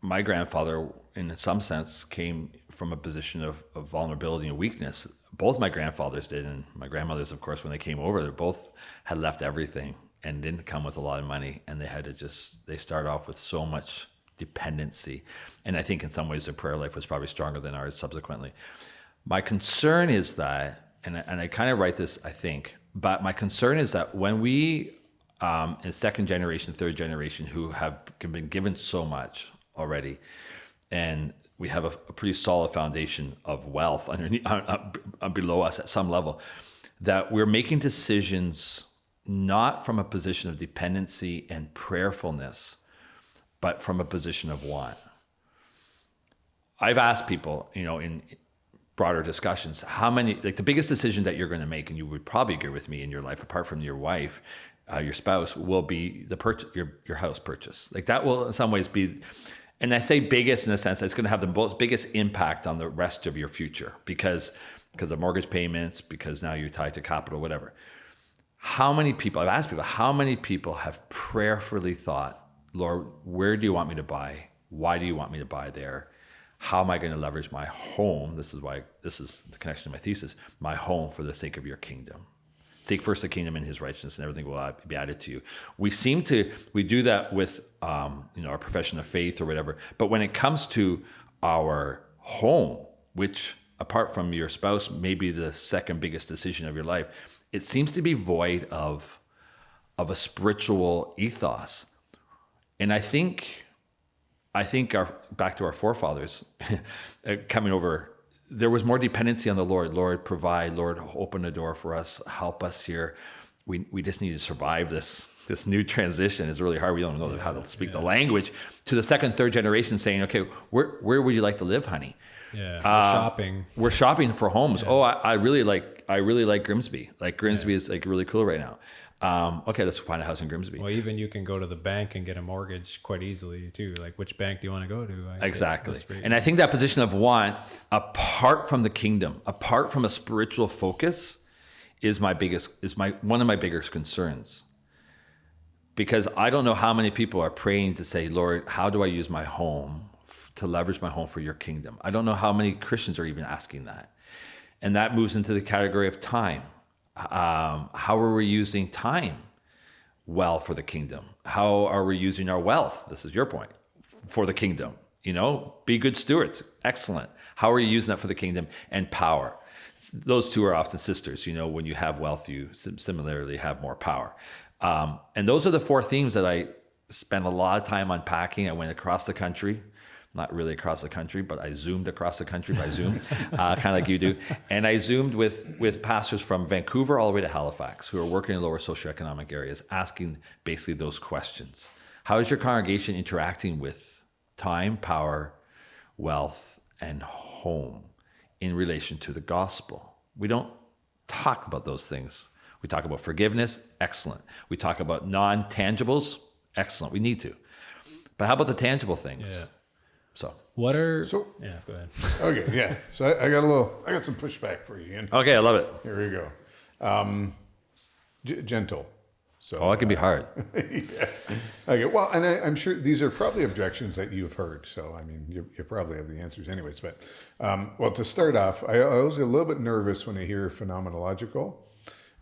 My grandfather, in some sense, came from a position of vulnerability and weakness. Both my grandfathers did, and my grandmothers, of course, when they came over, they both had left everything and didn't come with a lot of money, and they start off with so much dependency. And I think in some ways their prayer life was probably stronger than ours subsequently. My concern is that, and I kind of write this, I think, but my concern is that when we, in second generation, third generation, who have been given so much already, and we have a pretty solid foundation of wealth underneath, below us at some level, that we're making decisions not from a position of dependency and prayerfulness, but from a position of want. I've asked people, in broader discussions, how many, like, the biggest decision that you're going to make, and you would probably agree with me, in your life, apart from your wife, your spouse, will be your house purchase. Like, that will in some ways be, and I say biggest in the sense that it's going to have the most biggest impact on the rest of your future because of mortgage payments, because now you're tied to capital, whatever. I've asked people, how many people have prayerfully thought, Lord, where do you want me to buy? Why do you want me to buy there? How am I going to leverage my home? This is the connection to my thesis, my home, for the sake of your kingdom. Seek first the kingdom and his righteousness, and everything will be added to you. We do that with our profession of faith or whatever. But when it comes to our home, which apart from your spouse may be the second biggest decision of your life, it seems to be void of a spiritual ethos. And I think back to our forefathers coming over, there was more dependency on the Lord. Lord, provide. Lord, open the door for us. Help us here. We just need to survive this new transition. It's really hard. We don't know how to speak the language. To the second, third generation saying, okay, where would you like to live, honey? Yeah, shopping. We're shopping for homes. Yeah. Oh, I really like Grimsby. Like Grimsby is like really cool right now. Okay, let's find a house in Grimsby. Well, even you can go to the bank and get a mortgage quite easily too. Like, which bank do you want to go to? Exactly. And I think that position of want, apart from the kingdom, apart from a spiritual focus, is one of my biggest concerns. Because I don't know how many people are praying to say, Lord, how do I use my home to leverage my home for your kingdom? I don't know how many Christians are even asking that. And that moves into the category of time. How are we using time well for the kingdom? How are we using our wealth? This is your point, for the kingdom. Be good stewards. Excellent. How are you using that for the kingdom? And power. Those two are often sisters. When you have wealth, you similarly have more power. And those are the four themes that I spent a lot of time unpacking. I went across the country. Not really across the country, but I zoomed across the country by Zoom, kind of like you do. And I zoomed with pastors from Vancouver all the way to Halifax who are working in lower socioeconomic areas, asking basically those questions. How is your congregation interacting with time, power, wealth, and home in relation to the gospel? We don't talk about those things. We talk about forgiveness, excellent. We talk about non-tangibles, excellent. We need to. But how about the tangible things? Yeah. So yeah, go ahead. Okay, yeah. So I got some pushback for you, Ian. Okay, I love it. Here we go. Gentle. So it can be hard. Yeah. Okay. Well, and I'm sure these are probably objections that you've heard. So I mean, you probably have the answers anyways. But well, to start off, I always get a little bit nervous when I hear phenomenological,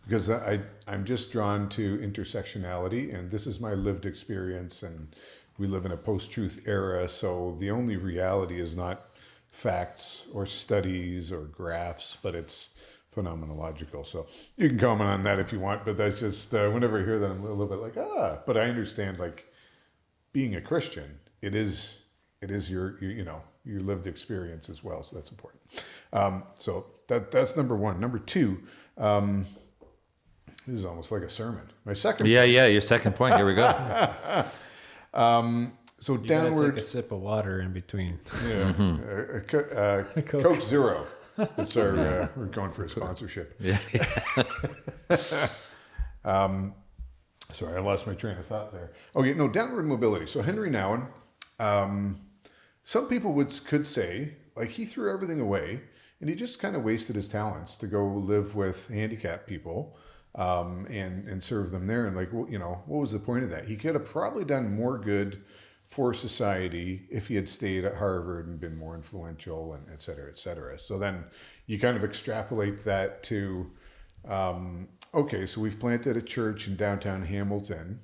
because I'm just drawn to intersectionality, and this is my lived experience, and we live in a post-truth era, so the only reality is not facts or studies or graphs, but it's phenomenological. So you can comment on that if you want, but that's just, whenever I hear that, I'm a little bit like, but I understand, like, being a Christian, it is your lived experience as well, so that's important. So that's number one. Number two, this is almost like a sermon. My second point. Your second point, here we go. So you downward. Take a sip of water in between. Yeah, Coke Zero. That's our. We're going for a sponsorship. Yeah. Sorry, I lost my train of thought there. Okay, no, downward mobility. So Henri Nouwen. Some people could say, like, he threw everything away and he just kind of wasted his talents to go live with handicapped people. And serve them there. And like, what was the point of that? He could have probably done more good for society if he had stayed at Harvard and been more influential, and et cetera, et cetera. So then you kind of extrapolate that to, okay, so we've planted a church in downtown Hamilton,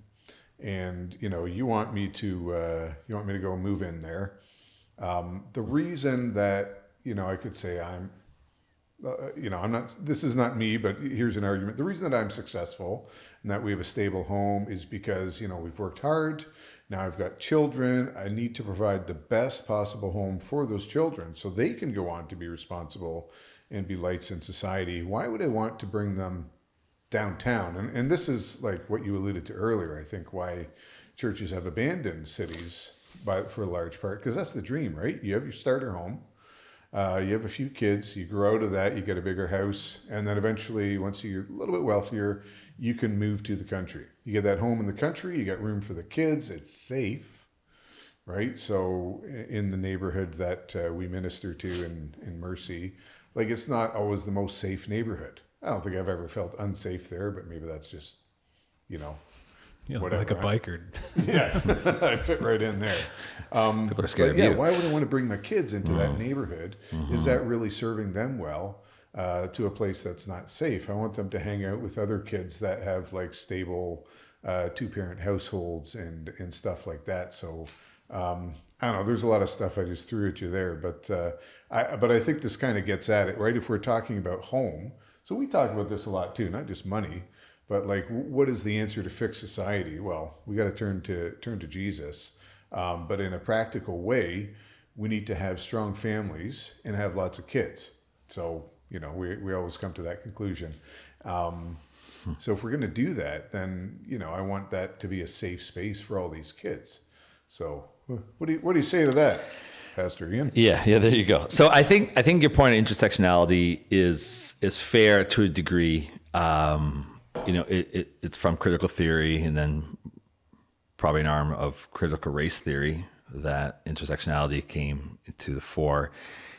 and you want me to go move in there. The reason that I could say I'm not, this is not me, but here's an argument. The reason that I'm successful and that we have a stable home is because, we've worked hard. Now I've got children. I need to provide the best possible home for those children so they can go on to be responsible and be lights in society. Why would I want to bring them downtown? And this is like what you alluded to earlier, I think, why churches have abandoned cities for a large part, because that's the dream, right? You have your starter home. You have a few kids, you grow out of that, you get a bigger house, and then eventually, once you're a little bit wealthier, you can move to the country. You get that home in the country, you got room for the kids, it's safe, right? So in the neighborhood that we minister to in Mercy, like, it's not always the most safe neighborhood. I don't think I've ever felt unsafe there, but maybe that's just, You look like a biker. Yeah, I fit right in there. People are scared of you. Why would I want to bring my kids into that neighborhood? Mm-hmm. Is that really serving them well to a place that's not safe? I want them to hang out with other kids that have like stable two-parent households and stuff like that. So I don't know. There's a lot of stuff I just threw at you there, but I think this kind of gets at it, right? If we're talking about home, so we talk about this a lot too, not just money. But like, what is the answer to fix society? Well, we got to turn to Jesus. But in a practical way, we need to have strong families and have lots of kids. So, we always come to that conclusion. So if we're going to do that, then, I want that to be a safe space for all these kids. So what do you say to that? Pastor Ian. Yeah, there you go. So I think your point of intersectionality is fair to a degree. It's from critical theory, and then probably an arm of critical race theory that intersectionality came to the fore.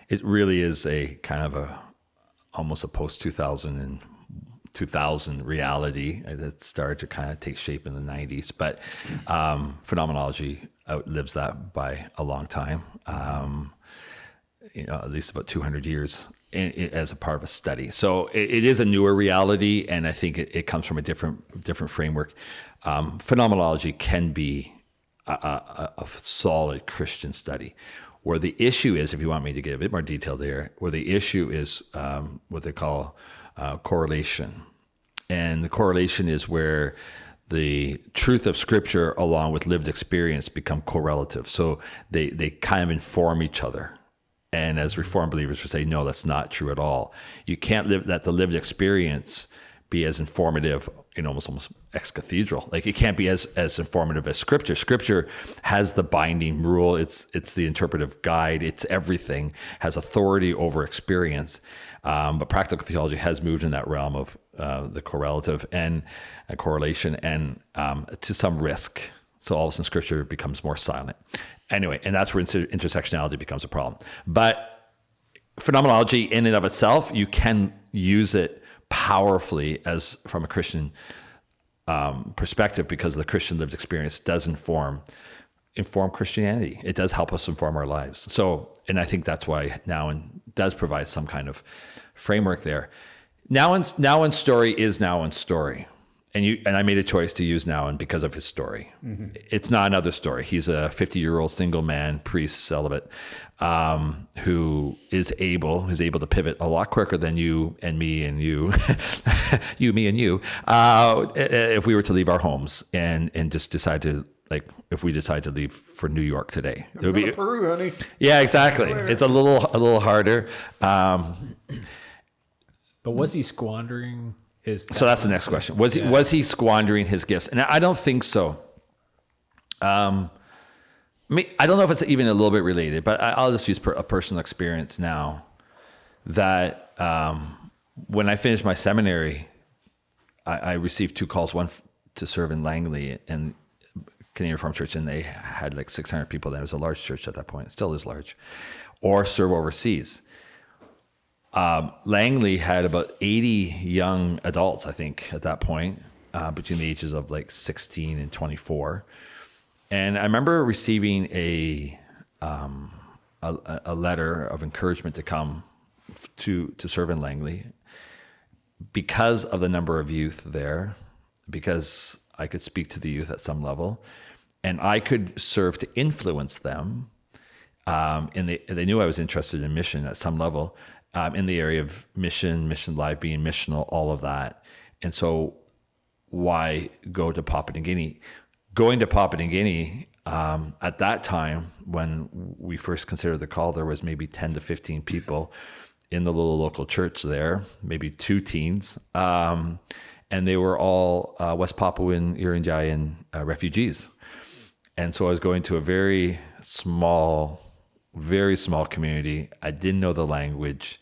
It really is a kind of almost a post 2000 reality that started to kind of take shape in the 90s, but phenomenology outlives that by a long time. At least about 200 years as a part of a study. So it is a newer reality, and I think it comes from a different framework. Phenomenology can be a solid Christian study, where the issue is, if you want me to get a bit more detail there, where the issue is what they call correlation. And the correlation is where the truth of Scripture along with lived experience become correlative. So they kind of inform each other. And as Reformed believers would say, no, that's not true at all. You can't let the lived experience be as informative, almost ex cathedral. Like, it can't be as informative as Scripture. Scripture has the binding rule. It's the interpretive guide. It's everything, has authority over experience. But practical theology has moved in that realm of the correlative and correlation, and to some risk. So all of a sudden Scripture becomes more silent. Anyway, and that's where intersectionality becomes a problem. But phenomenology in and of itself, you can use it powerfully as from a Christian perspective, because the Christian lived experience does inform Christianity. It does help us inform our lives. So, and I think that's why Nouwen does provide some kind of framework there. Nouwen's story is Nouwen's story. And I made a choice to use Nouwen because of his story. Mm-hmm. It's not another story. He's a 50-year-old single man, priest, celibate, who is able to pivot a lot quicker than you and me and you, you, me, and you, if we were to leave our homes and just decide to, like, if we decide to leave for New York today. It would be Peru, honey. Yeah, exactly. It's a little harder. But was he squandering his talent? So that's the next question. Was he squandering his gifts? And I don't think so. I don't know if it's even a little bit related, but I'll just use a personal experience now that when I finished my seminary, I received 2 calls, one to serve in Langley and Canadian Reformed Church, and they had like 600 people there. It was a large church at that point. It still is large. Or serve overseas. Langley had about 80 young adults, I think, at that point, between the ages of like 16 and 24. And I remember receiving a letter of encouragement to come to serve in Langley because of the number of youth there, because I could speak to the youth at some level, and I could serve to influence them. And they knew I was interested in mission at some level. In the area of mission life, being missional, all of that. And so why go to Papua New Guinea? Going to Papua New Guinea, at that time, when we first considered the call, there was maybe 10 to 15 people in the little local church there, maybe 2 teens. And they were all West Papuan, Irian refugees. And so I was going to a very small community. I didn't know the language.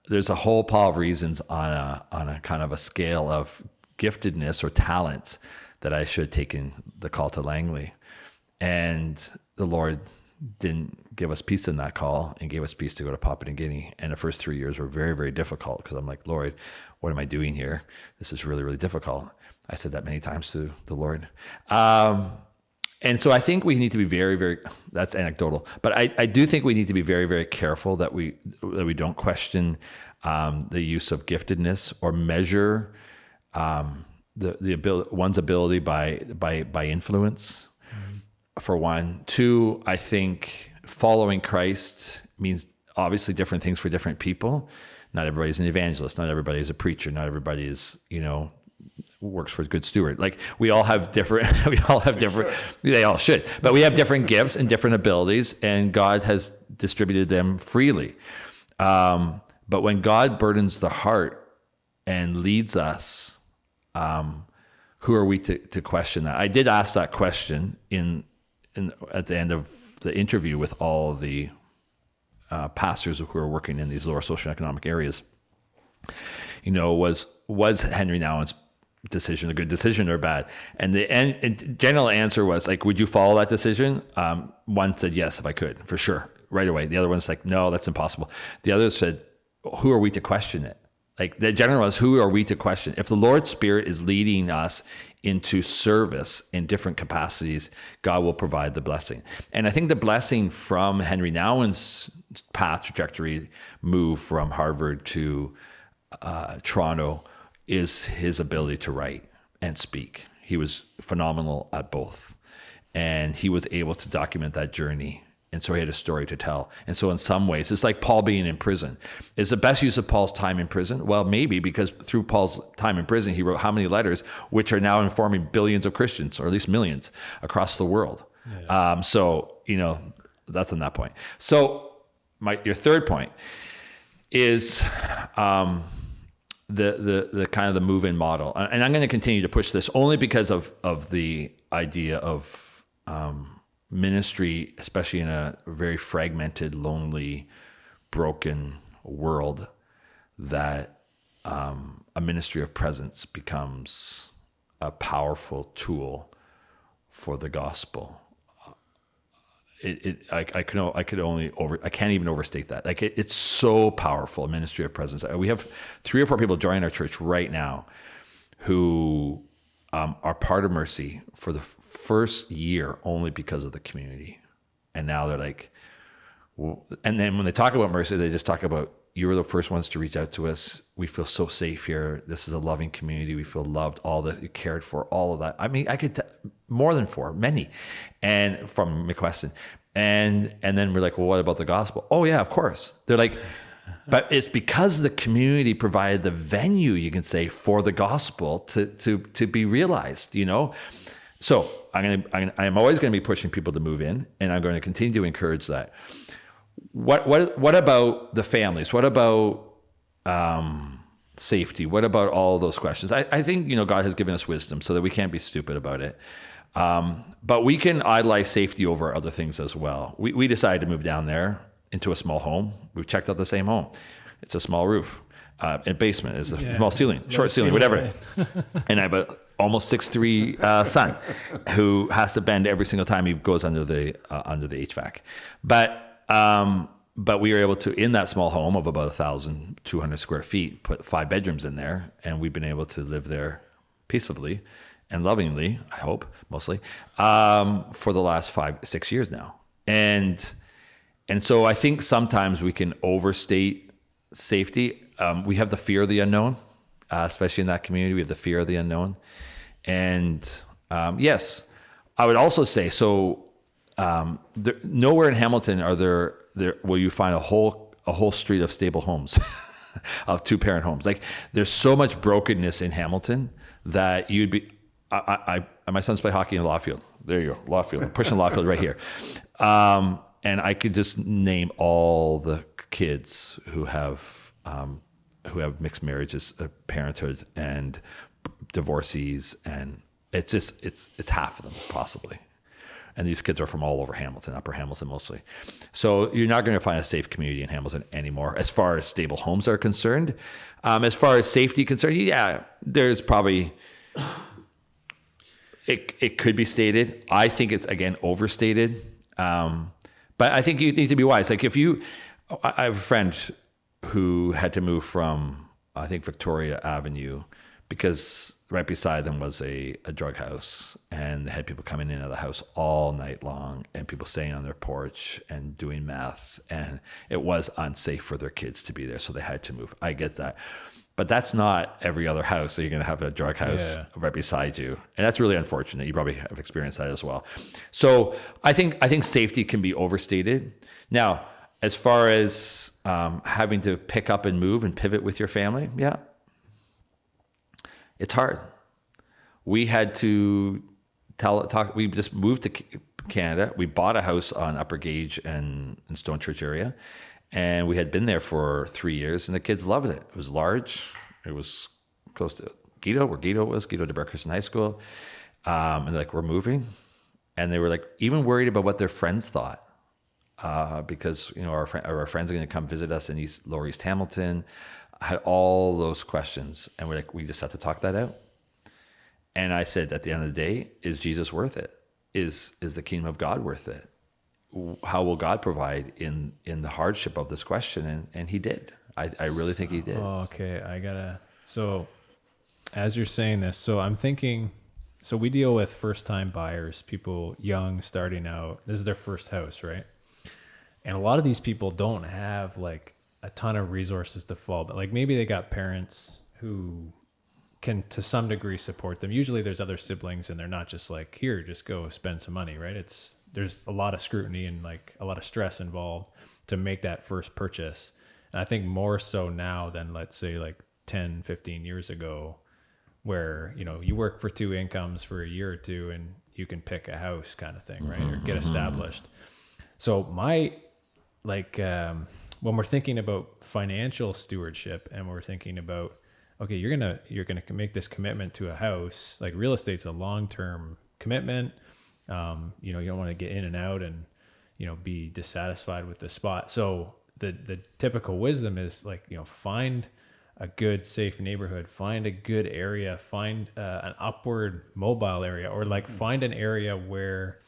There's a whole pile of reasons on a kind of a scale of giftedness or talents that I should have taken the call to Langley. And the Lord didn't give us peace in that call and gave us peace to go to Papua New Guinea. And the first 3 years were very, very difficult because I'm like, Lord, what am I doing here? This is really, really difficult. I said that many times to the Lord. And so I think we need to be very, very, that's anecdotal, but I do think we need to be very, very careful that we don't question the use of giftedness or measure one's ability by influence, for one. 2, I think following Christ means obviously different things for different people. Not everybody's an evangelist. Not everybody is a preacher. Not everybody is, works for a good steward. Like, they all should, but we have different gifts and different abilities, and God has distributed them freely. But when God burdens the heart and leads us, who are we to question that? I did ask that question at the end of the interview with all the pastors who are working in these lower socioeconomic areas, was Henri Nouwen's decision a good decision or bad? And the general answer was like, would you follow that decision? One said, yes, if I could, for sure, right away. The other one's like, no, that's impossible. The other said, who are we to question it? Like the general was, who are we to question? If the Lord's Spirit is leading us into service in different capacities, God will provide the blessing. And I think the blessing from Henri Nouwen's path trajectory move from Harvard to Toronto is his ability to write and speak. He was phenomenal at both. And he was able to document that journey. And so he had a story to tell. And so in some ways, it's like Paul being in prison. Is the best use of Paul's time in prison? Well, maybe, because through Paul's time in prison, he wrote how many letters, which are now informing billions of Christians, or at least millions, across the world. Yeah. That's on that point. So your third point is the kind of the move-in model. And I'm going to continue to push this only because of the idea of ministry, especially in a very fragmented, lonely, broken world, that a ministry of presence becomes a powerful tool for the gospel. I can't even overstate that. Like it's so powerful, a ministry of presence. We have 3 or 4 people joining our church right now who are part of Mercy for the first year only because of the community. And now they're like, and then when they talk about Mercy, they just talk about, you were the first ones to reach out to us. We feel so safe here. This is a loving community. We feel loved, all that you cared for, all of that. I mean, I could, more than 4, many, and from McQuestion. And then we're like, well, what about the gospel? Oh yeah, of course. They're like, but it's because the community provided the venue, you can say, for the gospel to be realized, So I'm always going to be pushing people to move in, and I'm going to continue to encourage that. What about the families? What about safety? What about all of those questions? I think God has given us wisdom so that we can't be stupid about it. But we can idolize safety over other things as well. We decided to move down there into a small home. We checked out the same home. It's a small roof, a basement. It's a small ceiling, short ceiling, whatever. Right. And I have a almost 6'3" son who has to bend every single time he goes under the HVAC. But we were able to, in that small home of about 1,200 square feet, put 5 bedrooms in there, and we've been able to live there peacefully and lovingly, I hope, mostly, for the last 5-6 years now. And so I think sometimes we can overstate safety. We have the fear of the unknown, especially in that community. We have the fear of the unknown. And yes, I would also say, nowhere in Hamilton will you find a whole street of stable homes, of 2-parent homes. Like there's so much brokenness in Hamilton that you'd be. My sons play hockey in Lawfield. There you go, Lawfield. I'm pushing Lawfield right here. And I could just name all the kids who have mixed marriages, parenthood, and divorcees, and it's half of them possibly. And these kids are from all over Hamilton, Upper Hamilton mostly. So you're not going to find a safe community in Hamilton anymore as far as stable homes are concerned. As far as safety concerned, yeah, there's probably, it could be stated. I think it's, again, overstated. But I think you need to be wise. Like I have a friend who had to move from, I think, Victoria Avenue, because right beside them was a drug house, and they had people coming in and out of the house all night long, and people staying on their porch and doing meth, and it was unsafe for their kids to be there, so they had to move. I get that. But that's not every other house. So you're going to have a drug house right beside you. And that's really unfortunate. You probably have experienced that as well. So I think safety can be overstated. Now, as far as having to pick up and move and pivot with your family, yeah, it's hard. We had to we just moved to Canada. We bought a house on Upper Gage and in Stone Church area. And we had been there for 3 years, and the kids loved it. It was large. It was close to Guido, where Guido was, Guido de Bar Christian High School. And they're like, we're moving. And they were like, even worried about what their friends thought. because our friends are going to come visit us in Lower East Hamilton. I had all those questions, and we're like, we just have to talk that out. And I said, at the end of the day, is Jesus worth it? Is the kingdom of God worth it? How will God provide in the hardship of this question? And he did. I really think he did. Oh, okay. So as you're saying this, so I'm thinking, so we deal with first-time buyers, people young, starting out. This is their first house, right? And a lot of these people don't have like a ton of resources to fall, but like maybe they got parents who can to some degree support them. Usually there's other siblings and they're not just like, here, just go spend some money, right? There's a lot of scrutiny and like a lot of stress involved to make that first purchase. And I think more so now than let's say like 10, 15 years ago, where, you work for two incomes for a year or two and you can pick a house kind of thing, right? Or get established. So when we're thinking about financial stewardship and we're thinking about, okay, you're gonna make this commitment to a house, like real estate's a long-term commitment. You don't want to get in and out and, be dissatisfied with the spot. So the typical wisdom is like, find a good, safe neighborhood, find a good area, find an upward mobile area, or like find an area where,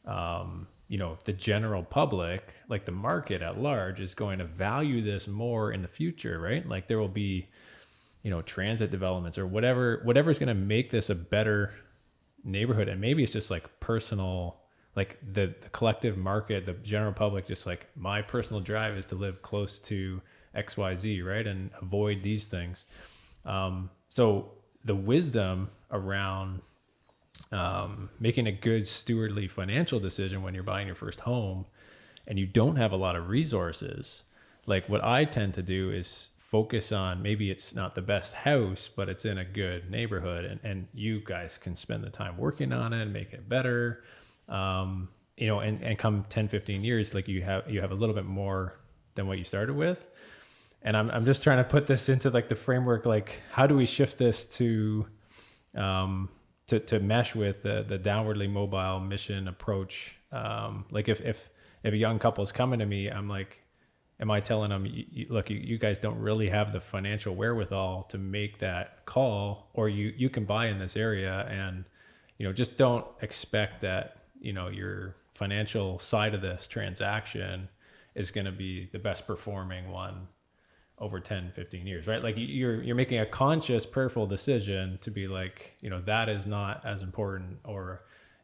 the general public, like the market at large, is going to value this more in the future, right? Like there will be, transit developments or whatever's going to make this a better neighborhood. And maybe it's just like personal, like the collective market, the general public, just like my personal drive is to live close to XYZ, right? And avoid these things. So the wisdom around making a good stewardly financial decision when you're buying your first home and you don't have a lot of resources, like what I tend to do is focus on, maybe it's not the best house, but it's in a good neighborhood, and you guys can spend the time working on it and make it better. And come 10, 15 years, like you have a little bit more than what you started with. And I'm just trying to put this into like the framework, like how do we shift this to mesh with the downwardly mobile mission approach? Like if a young couple is coming to me, I'm like, am I telling them, look, you guys don't really have the financial wherewithal to make that call, or you can buy in this area, and just don't expect that your financial side of this transaction is going to be the best performing one over 10, 15 years, right? Like you're making a conscious, prayerful decision to be like, that is not as important, or,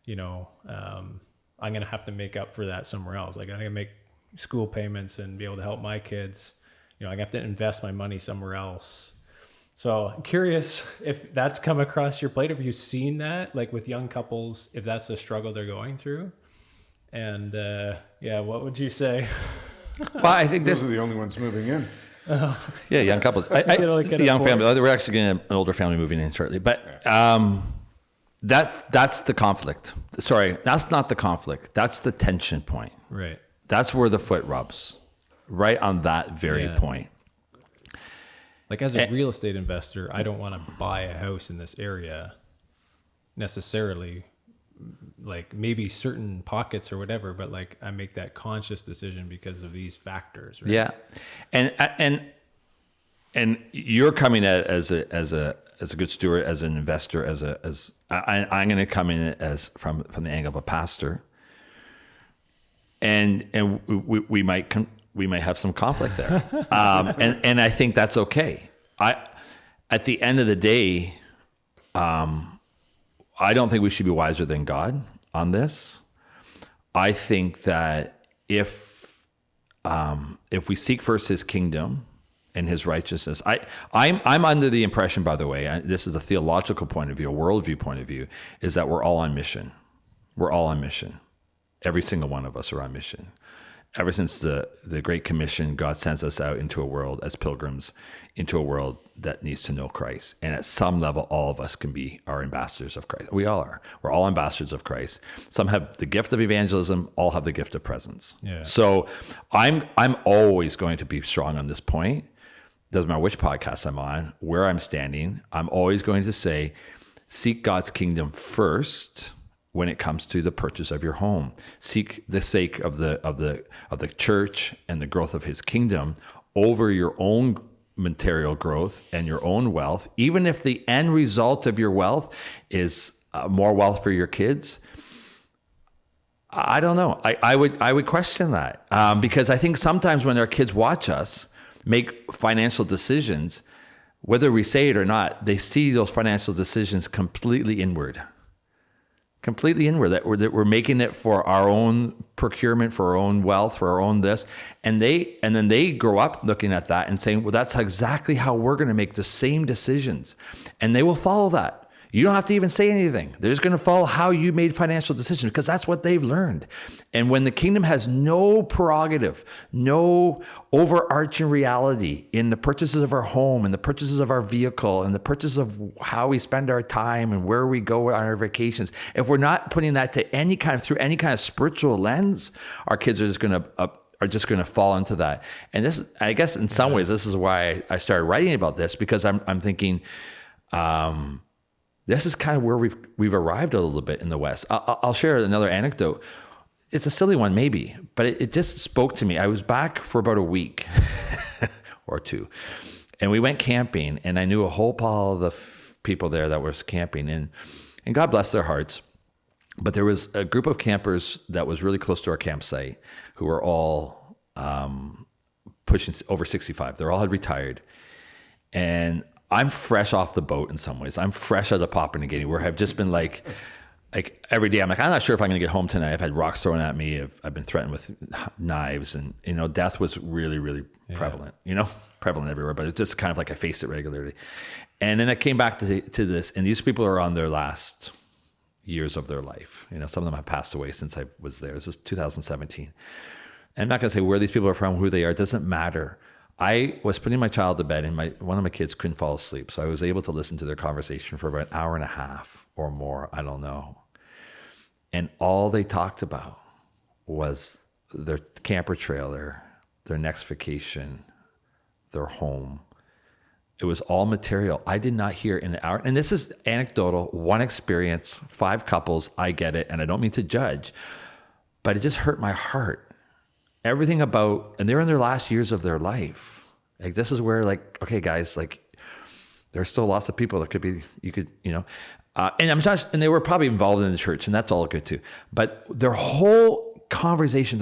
I'm going to have to make up for that somewhere else. Like I'm going to make school payments and be able to help my kids. I have to invest my money somewhere else. So I'm curious if that's come across your plate. Have you seen that, like with young couples, if that's a struggle they're going through? And what would you say? Well, I think those are the only ones moving in. Yeah, young couples. Young family. We're actually getting an older family moving in shortly. But that's the conflict. Sorry, that's not the conflict. That's the tension point. Right. That's where the foot rubs, right on that very point. Like as a real estate investor, I don't want to buy a house in this area necessarily, like maybe certain pockets or whatever, but like I make that conscious decision because of these factors. Right? Yeah. And you're coming at it as a good steward, as an investor, I'm going to come in as from the angle of a pastor. And we might have some conflict there, and I think that's okay. At the end of the day, I don't think we should be wiser than God on this. I think that if we seek first His kingdom and His righteousness, I'm under the impression, by the way, this is a theological point of view, a worldview point of view, is that we're all on mission. We're all on mission. Every single one of us are on mission. Ever since the Great Commission, God sends us out into a world as pilgrims, into a world that needs to know Christ. And at some level, all of us can be our ambassadors of Christ. We all are. We're all ambassadors of Christ. Some have the gift of evangelism, all have the gift of presence. Yeah. So I'm always going to be strong on this point. Doesn't matter which podcast I'm on, where I'm standing, I'm always going to say, seek God's kingdom first. when it comes to the purchase of your home. Seek the sake of the church and the growth of his kingdom over your own material growth and your own wealth, even if the end result of your wealth is more wealth for your kids. I don't know. I would question that because I think sometimes when our kids watch us make financial decisions, whether we say it or not, they see those financial decisions completely inward, that we're making it for our own procurement, for our own wealth, for our own this. And then they grow up looking at that and saying, well, that's exactly how we're going to make the same decisions. And they will follow that. You don't have to even say anything. They're just going to follow how you made financial decisions because that's what they've learned. And when the kingdom has no prerogative, no overarching reality in the purchases of our home and the purchases of our vehicle and the purchase of how we spend our time and where we go on our vacations, if we're not putting that to through any kind of spiritual lens, our kids are just going to fall into that. And this, I guess, in some ways, this is why I started writing about this, because I'm thinking. This is kind of where we've arrived a little bit in the West. I'll share another anecdote. It's a silly one, maybe, but it just spoke to me. I was back for about a week or two, and we went camping, and I knew a whole pile of the people there that was camping, and God bless their hearts. But there was a group of campers that was really close to our campsite who were all pushing over 65. They all had retired, and I'm fresh off the boat in some ways. I'm fresh out of Papua New Guinea, where I've just been like every day, I'm like, I'm not sure if I'm going to get home tonight. I've had rocks thrown at me. I've been threatened with knives, and death was really, really prevalent. Prevalent everywhere. But it's just kind of like I face it regularly. And then I came back to this, and these people are on their last years of their life. Some of them have passed away since I was there. This is 2017. And I'm not going to say where these people are from, who they are. It doesn't matter. I was putting my child to bed, and one of my kids couldn't fall asleep. So I was able to listen to their conversation for about an hour and a half or more. I don't know. And all they talked about was their camper trailer, their next vacation, their home. It was all material. I did not hear in an hour. And this is anecdotal, one experience, 5 couples. I get it. And I don't mean to judge, but it just hurt my heart. Everything about, and they're in their last years of their life. Like, this is where, like, okay, guys, like, there's still lots of people that could be, and they were probably involved in the church, and that's all good too. But their whole conversation,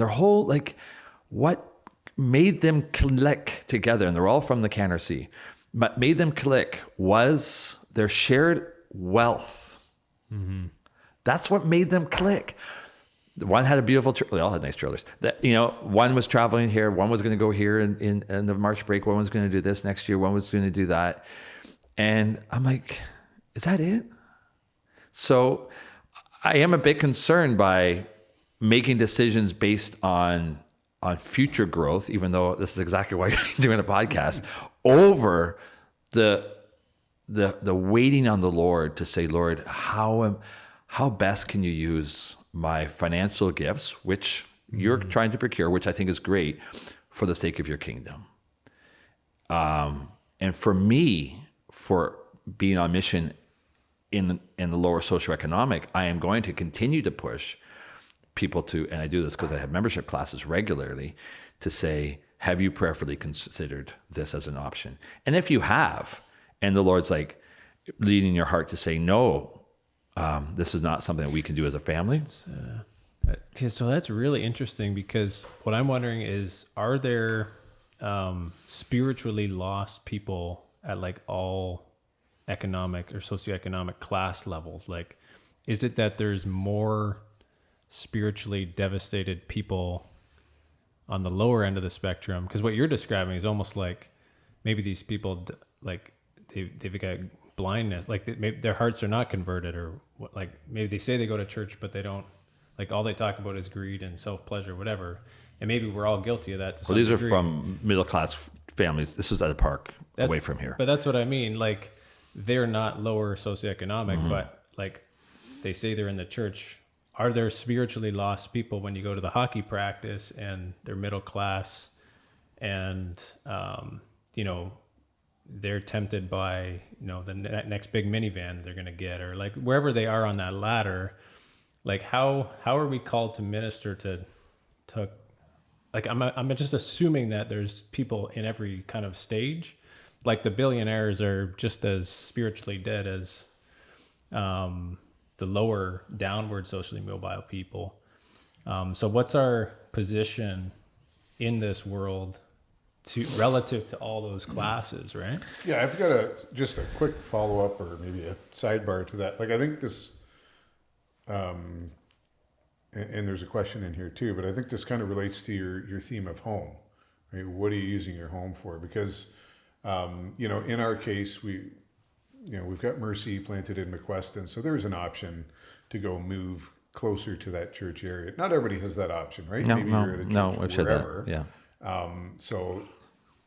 what made them click together, and they're all from the Canner Sea, but made them click was their shared wealth. Mm-hmm. That's what made them click. One had a beautiful, they all had nice trailers. One was traveling here. One was going to go here in the March break. One was going to do this next year. One was going to do that. And I'm like, is that it? So I am a bit concerned by making decisions based on future growth, even though this is exactly why you're doing a podcast, over the waiting on the Lord to say, Lord, how best can you use my financial gifts, which you're trying to procure, which I think is great, for the sake of your kingdom. And for me, for being on mission in the lower socioeconomic, I am going to continue to push people to, and I do this because I have membership classes regularly, to say, have you prayerfully considered this as an option? And if you have, and the Lord's like leading your heart to say, no, this is not something that we can do as a family. Okay, so that's really interesting, because what I'm wondering is, are there spiritually lost people at like all economic or socioeconomic class levels? Like, is it that there's more spiritually devastated people on the lower end of the spectrum? Because what you're describing is almost like maybe these people, like they've got blindness, like maybe their hearts are not converted, or like maybe they say they go to church, but they don't, like all they talk about is greed and self-pleasure, whatever. And maybe we're all guilty of that to some these degree. Are from middle-class families. This was at a park away from here. But that's what I mean. Like, they're not lower socioeconomic, but like they say they're in the church. Are there spiritually lost people when you go to the hockey practice and they're middle class and, they're tempted by, the next big minivan they're going to get, or like wherever they are on that ladder, like how are we called to minister to like I'm just assuming that there's people in every kind of stage, like the billionaires are just as spiritually dead as the lower downward socially mobile people. So what's our position in this world to relative to all those classes, right? Yeah, I've got just a quick follow up or maybe a sidebar to that. Like I think this, and there's a question in here too, but I think this kind of relates to your theme of home. Right? What are you using your home for? Because in our case, we've got Mercy planted in McQueston, so there's an option to go move closer to that church area. Not everybody has that option, right? No, Maybe you're at a church I've said that. wherever. Yeah. So,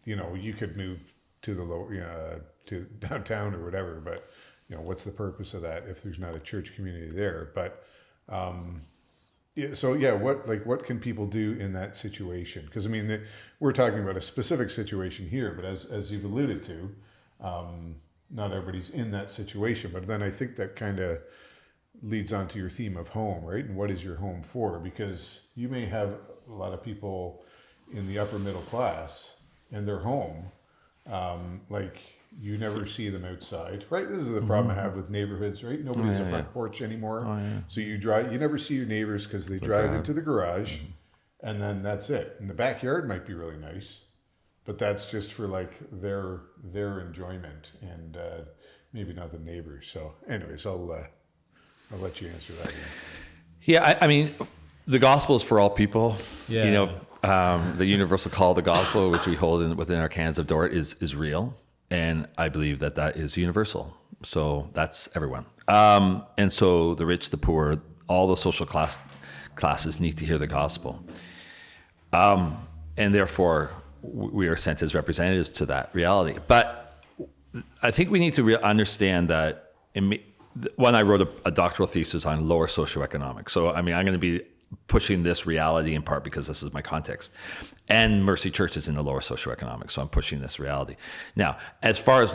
you could move to to downtown or whatever, but what's the purpose of that if there's not a church community there? But what can people do in that situation? Because I mean, we're talking about a specific situation here, but as you've alluded to, not everybody's in that situation. But then I think that kind of leads on to your theme of home, right? And what is your home for? Because you may have a lot of people in the upper middle class and they're home, like you never see them outside, right? This is the problem I have with neighborhoods, right? Nobody has a front porch anymore. So you never see your neighbors because they drive into the garage and then that's it. And the backyard might be really nice, but that's just for like their enjoyment and maybe not the neighbors. So anyways, I'll let you answer that. Yeah, I mean, the gospel is for all people. Yeah. The universal call of the gospel, which we hold within our cans of Dort, is real. And I believe that is universal. So that's everyone. And so the rich, the poor, all the social classes need to hear the gospel. And therefore, we are sent as representatives to that reality. But I think we need to understand that when I wrote a doctoral thesis on lower socioeconomic. So, I mean, I'm going to be pushing this reality in part because this is my context. And Mercy Church is in the lower socioeconomic, so I'm pushing this reality. Now, as far as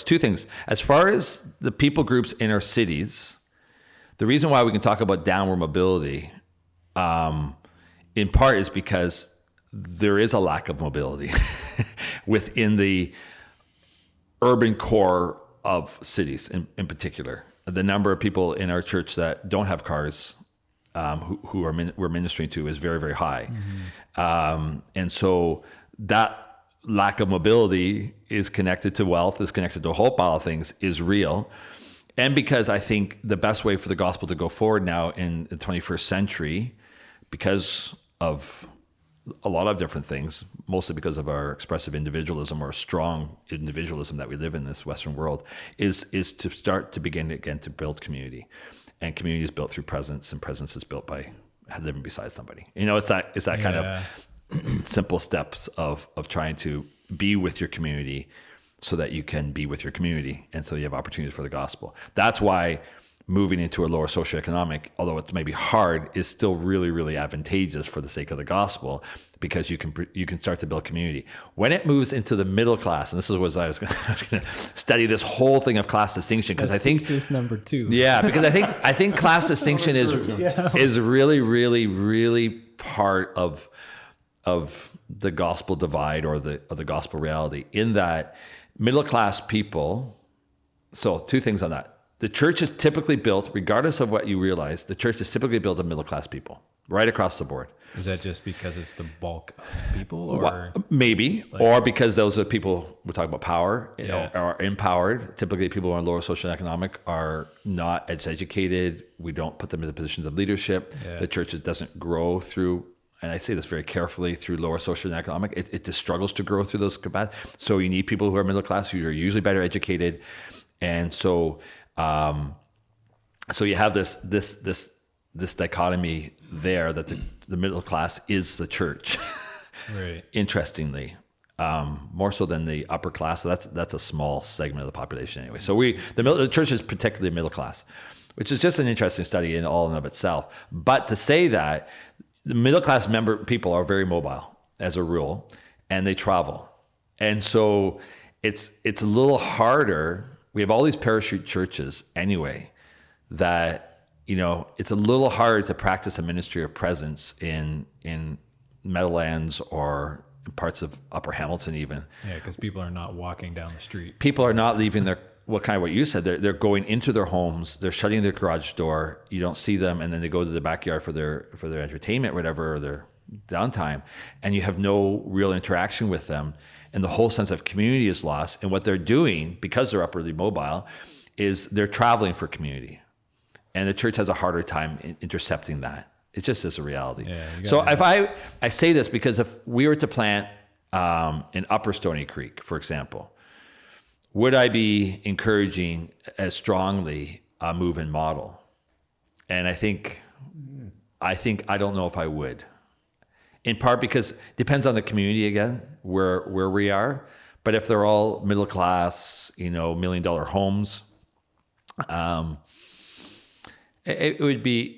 two things, as far as the people groups in our cities, the reason why we can talk about downward mobility, in part is because there is a lack of mobility within the urban core of cities in particular. The number of people in our church that don't have cars, who we're ministering to, is very, very high. And so that lack of mobility is connected to wealth, is connected to a whole pile of things, is real. And because I think the best way for the gospel to go forward now in the 21st century, because of a lot of different things, mostly because of our expressive individualism or strong individualism that we live in this Western world, is to start to begin again to build community. And community is built through presence, and presence is built by living beside somebody. It's that kind of simple steps of trying to be with your community so that you can be with your community. And so you have opportunities for the gospel. That's why moving into a lower socioeconomic, although it's maybe hard, is still really, really advantageous for the sake of the gospel, because you can start to build community. When it moves into the middle class, and this is what I was going to study this whole thing of class distinction, because I think this number 2. Yeah, because I think class distinction is really, really, really part of the gospel divide or the gospel reality, in that middle class people. So two things on that. The church is typically built, regardless of what you realize, the church is typically built of middle class people, right across the board. Is that just because it's the bulk of people, or maybe, or because those are people, we're talking about power, are empowered. Typically, people on lower socioeconomic are not as educated. We don't put them in the positions of leadership. Yeah. The church doesn't grow through, and I say this very carefully, through lower socioeconomic. It just struggles to grow through those capacities. So you need people who are middle class, who are usually better educated, and so you have this dichotomy there, that the middle class is the church. Right. Interestingly, more so than the upper class. So that's a small segment of the population anyway. So the church is particularly middle class, which is just an interesting study in all and of itself. But to say that the middle class people are very mobile as a rule, and they travel, and so it's a little harder. We have all these parachute churches anyway that, it's a little hard to practice a ministry of presence in Meadowlands or parts of Upper Hamilton even. Yeah, because people are not walking down the street. People are not leaving what you said, they're going into their homes, they're shutting their garage door, you don't see them, and then they go to the backyard for their entertainment, whatever, or their downtime, and you have no real interaction with them, and the whole sense of community is lost. And what they're doing, because they're upwardly mobile, is they're traveling for community. And the church has a harder time intercepting that. It just is a reality. Yeah, so if I say this because if we were to plant in Upper Stony Creek, for example, would I be encouraging as strongly a move-in model? And I don't know if I would. In part because it depends on the community again, where we are. But if they're all middle class, $1 million homes, it would be.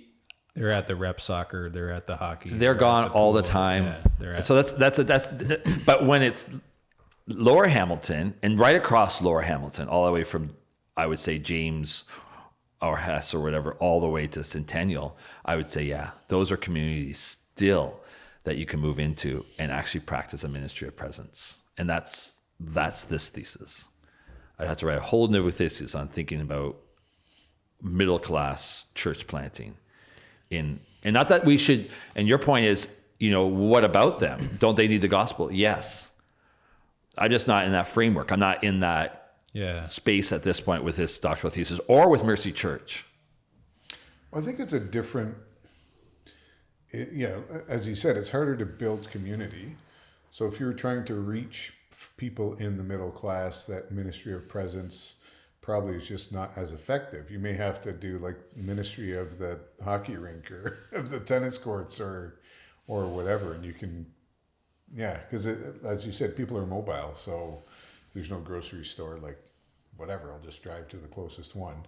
They're at the rep soccer. They're at the hockey. They're gone all the time. Yeah, so that's. But when it's Lower Hamilton and right across Lower Hamilton, all the way from, I would say, James or Hess or whatever, all the way to Centennial, I would say, yeah, those are communities still that you can move into and actually practice a ministry of presence. And that's this thesis. I'd have to write a whole new thesis on thinking about middle class church planting. And not that we should, and your point is, what about them? Don't they need the gospel? Yes. I'm just not in that framework. I'm not in that space at this point with this doctoral thesis or with Mercy Church. Well, I think it's a different, as you said, it's harder to build community. So if you're trying to reach people in the middle class, that ministry of presence probably is just not as effective. You may have to do like ministry of the hockey rink or of the tennis courts or whatever, and you can, because as you said, people are mobile. So if there's no grocery store, like whatever, I'll just drive to the closest one,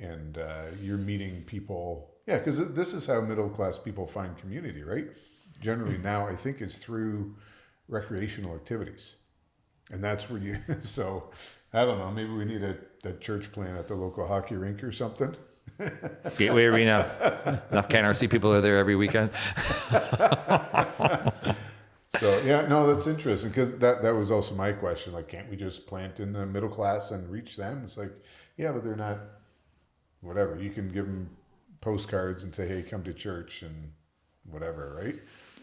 and you're meeting people. Yeah, because this is how middle class people find community, right? Generally now, I think is through recreational activities, and that's where you. So I don't know. Maybe we need a church plan at the local hockey rink or something. Gateway Arena. Enough KNRC people are there every weekend. So that's interesting, because that was also my question. Like, can't we just plant in the middle class and reach them? It's like, but they're not. Whatever, you can give them postcards and say, hey, come to church and whatever, right?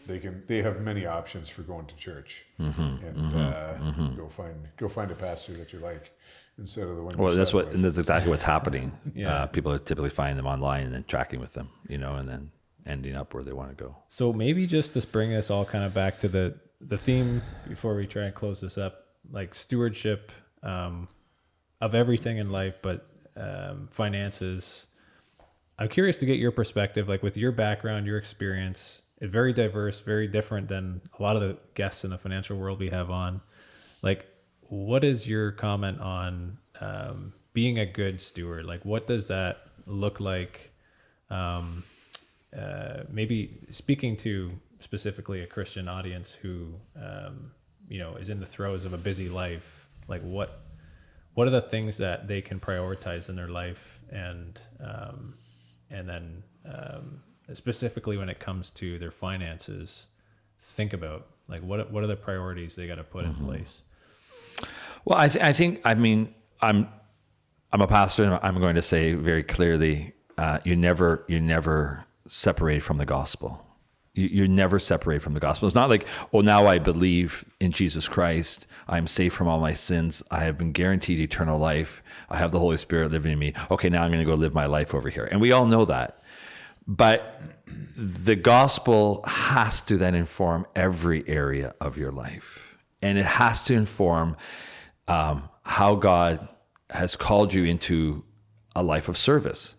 They have many options for going to church, and go find a pastor that you like instead of the one. Well, that's exactly what's happening. People are typically finding them online and then tracking with them, and then ending up where they want to go. So maybe just to bring us all kind of back to the theme before we try and close this up, like stewardship of everything in life, but finances. I'm curious to get your perspective, like with your background, your experience. It's very diverse, very different than a lot of the guests in the financial world we have on. Like, what is your comment on being a good steward? Like, what does that look like? Maybe speaking to specifically a Christian audience who, is in the throes of a busy life. Like, what are the things that they can prioritize in their life, and then specifically when it comes to their finances, think about like what are the priorities they got to put in place? Well, I think I'm a pastor, and I'm going to say very clearly, you never separate from the gospel. You're never separated from the gospel. It's not like, now I believe in Jesus Christ. I'm safe from all my sins. I have been guaranteed eternal life. I have the Holy Spirit living in me. Okay, now I'm going to go live my life over here. And we all know that. But the gospel has to then inform every area of your life. And it has to inform how God has called you into a life of service.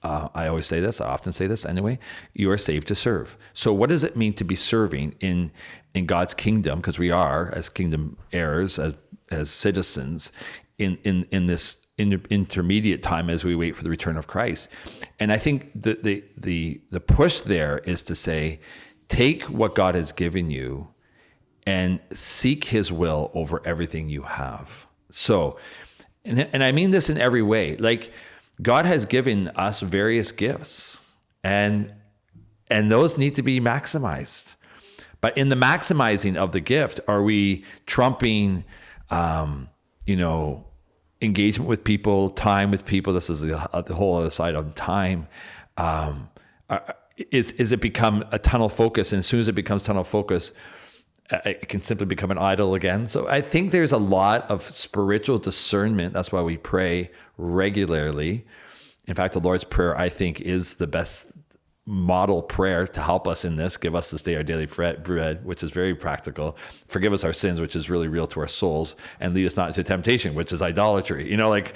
I always say this, I often say this anyway, you are saved to serve. So what does it mean to be serving in God's kingdom? Because we are, as kingdom heirs, as citizens, in this intermediate time as we wait for the return of Christ. And I think the push there is to say, take what God has given you and seek his will over everything you have. So, and I mean this in every way, like, God has given us various gifts, and those need to be maximized. But in the maximizing of the gift, are we trumping, engagement with people, time with people? This is the whole other side of time. Is it become a tunnel focus? And as soon as it becomes tunnel focus, it can simply become an idol again. So I think there's a lot of spiritual discernment. That's why we pray regularly. In fact, the Lord's Prayer, I think, is the best model prayer to help us in this. Give us this day our daily bread, which is very practical. Forgive us our sins, which is really real to our souls, and lead us not into temptation, which is idolatry. Keep us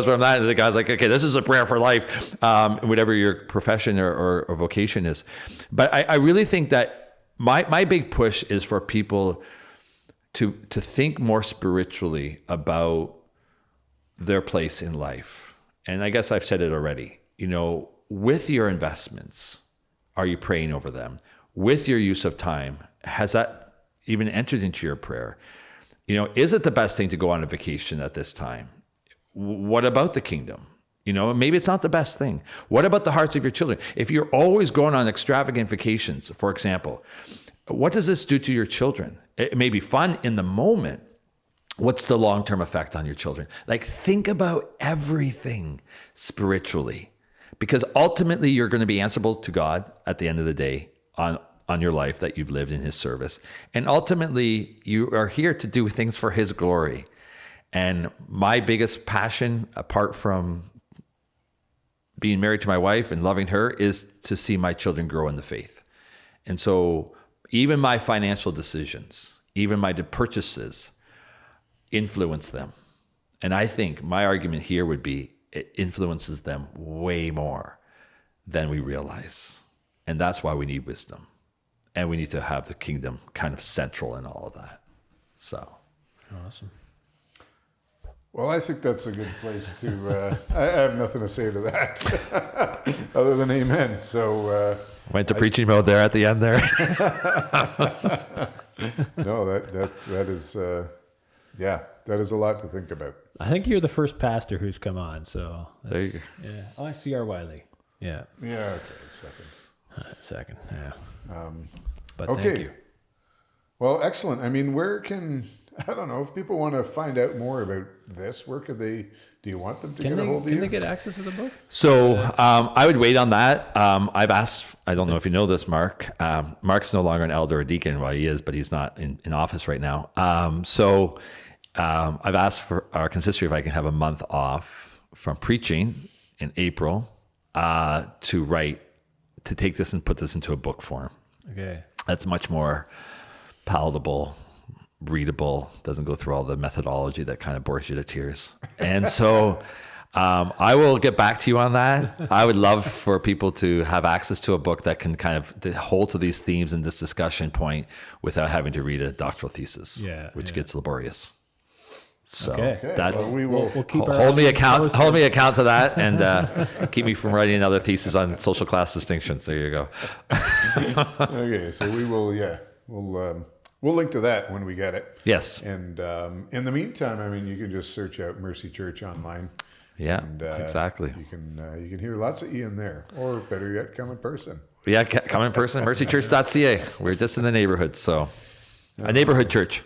from that. And the guy's like, okay, this is a prayer for life, whatever your profession or vocation is. But I really think that my big push is for people to think more spiritually about their place in life. And I guess I've said it already. With your investments, are you praying over them? With your use of time, has that even entered into your prayer? Is it the best thing to go on a vacation at this time? What about the kingdom? Maybe it's not the best thing. What about the hearts of your children? If you're always going on extravagant vacations, for example, what does this do to your children? It may be fun in the moment. What's the long-term effect on your children? Think about everything spiritually. Because ultimately, you're going to be answerable to God at the end of the day on your life that you've lived in his service. And ultimately, you are here to do things for his glory. And my biggest passion, apart from being married to my wife and loving her, is to see my children grow in the faith. And so even my financial decisions, even my purchases, influence them. And I think my argument here would be, it influences them way more than we realize. And that's why we need wisdom. And we need to have the kingdom kind of central in all of that. So. Awesome. Well, I think that's a good place to, I have nothing to say to that other than amen. So. Went to preaching mode there at the end there. No, that is, that is a lot to think about. I think you're the first pastor who's come on, so there you go. Yeah. Oh, I see our Wiley. Yeah. Yeah. Okay. Second. Yeah. But okay. Thank you. Well, excellent. I mean, I don't know if people want to find out more about this. Where could they? Do you want them to get a hold of you? Can they get access to the book? So I would wait on that. I've asked. I don't know if you know this, Mark. Mark's no longer an elder or deacon. Well, he is, but he's not in office right now. I've asked for our consistory if I can have a month off from preaching in April to take this and put this into a book form. Okay. That's much more palatable, readable, doesn't go through all the methodology that kind of bores you to tears. And so I will get back to you on that. I would love for people to have access to a book that can kind of hold to these themes and this discussion point without having to read a doctoral thesis, which gets laborious. So that's we'll keep hold me account to that, and keep me from writing another thesis on social class distinctions. There you go. Okay, so we will. Yeah, we'll link to that when we get it. Yes. And in the meantime, I mean, you can just search out Mercy Church online. Yeah, and, exactly. You can hear lots of Ian there, or better yet, come in person. Yeah, come in person. MercyChurch.ca. We're just in the neighborhood, so a neighborhood church.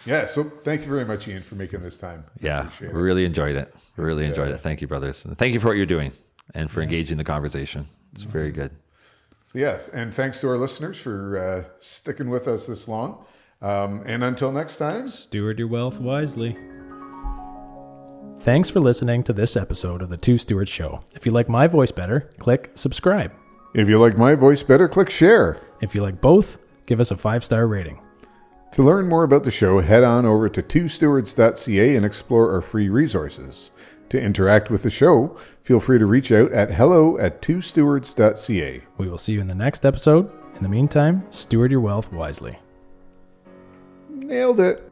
Yeah, so thank you very much, Ian, for making this time. Yeah, we really enjoyed it. Really enjoyed it. Thank you, brothers. And thank you for what you're doing and for engaging the conversation. It's very good. So yeah, and thanks to our listeners for sticking with us this long. And until next time, steward your wealth wisely. Thanks for listening to this episode of the Two Stewards Show. If you like my voice better, click subscribe. If you like my voice better, click share. If you like both, give us a 5-star rating. To learn more about the show, head on over to twostewards.ca and explore our free resources. To interact with the show, feel free to reach out at hello@twostewards.ca. We will see you in the next episode. In the meantime, steward your wealth wisely. Nailed it.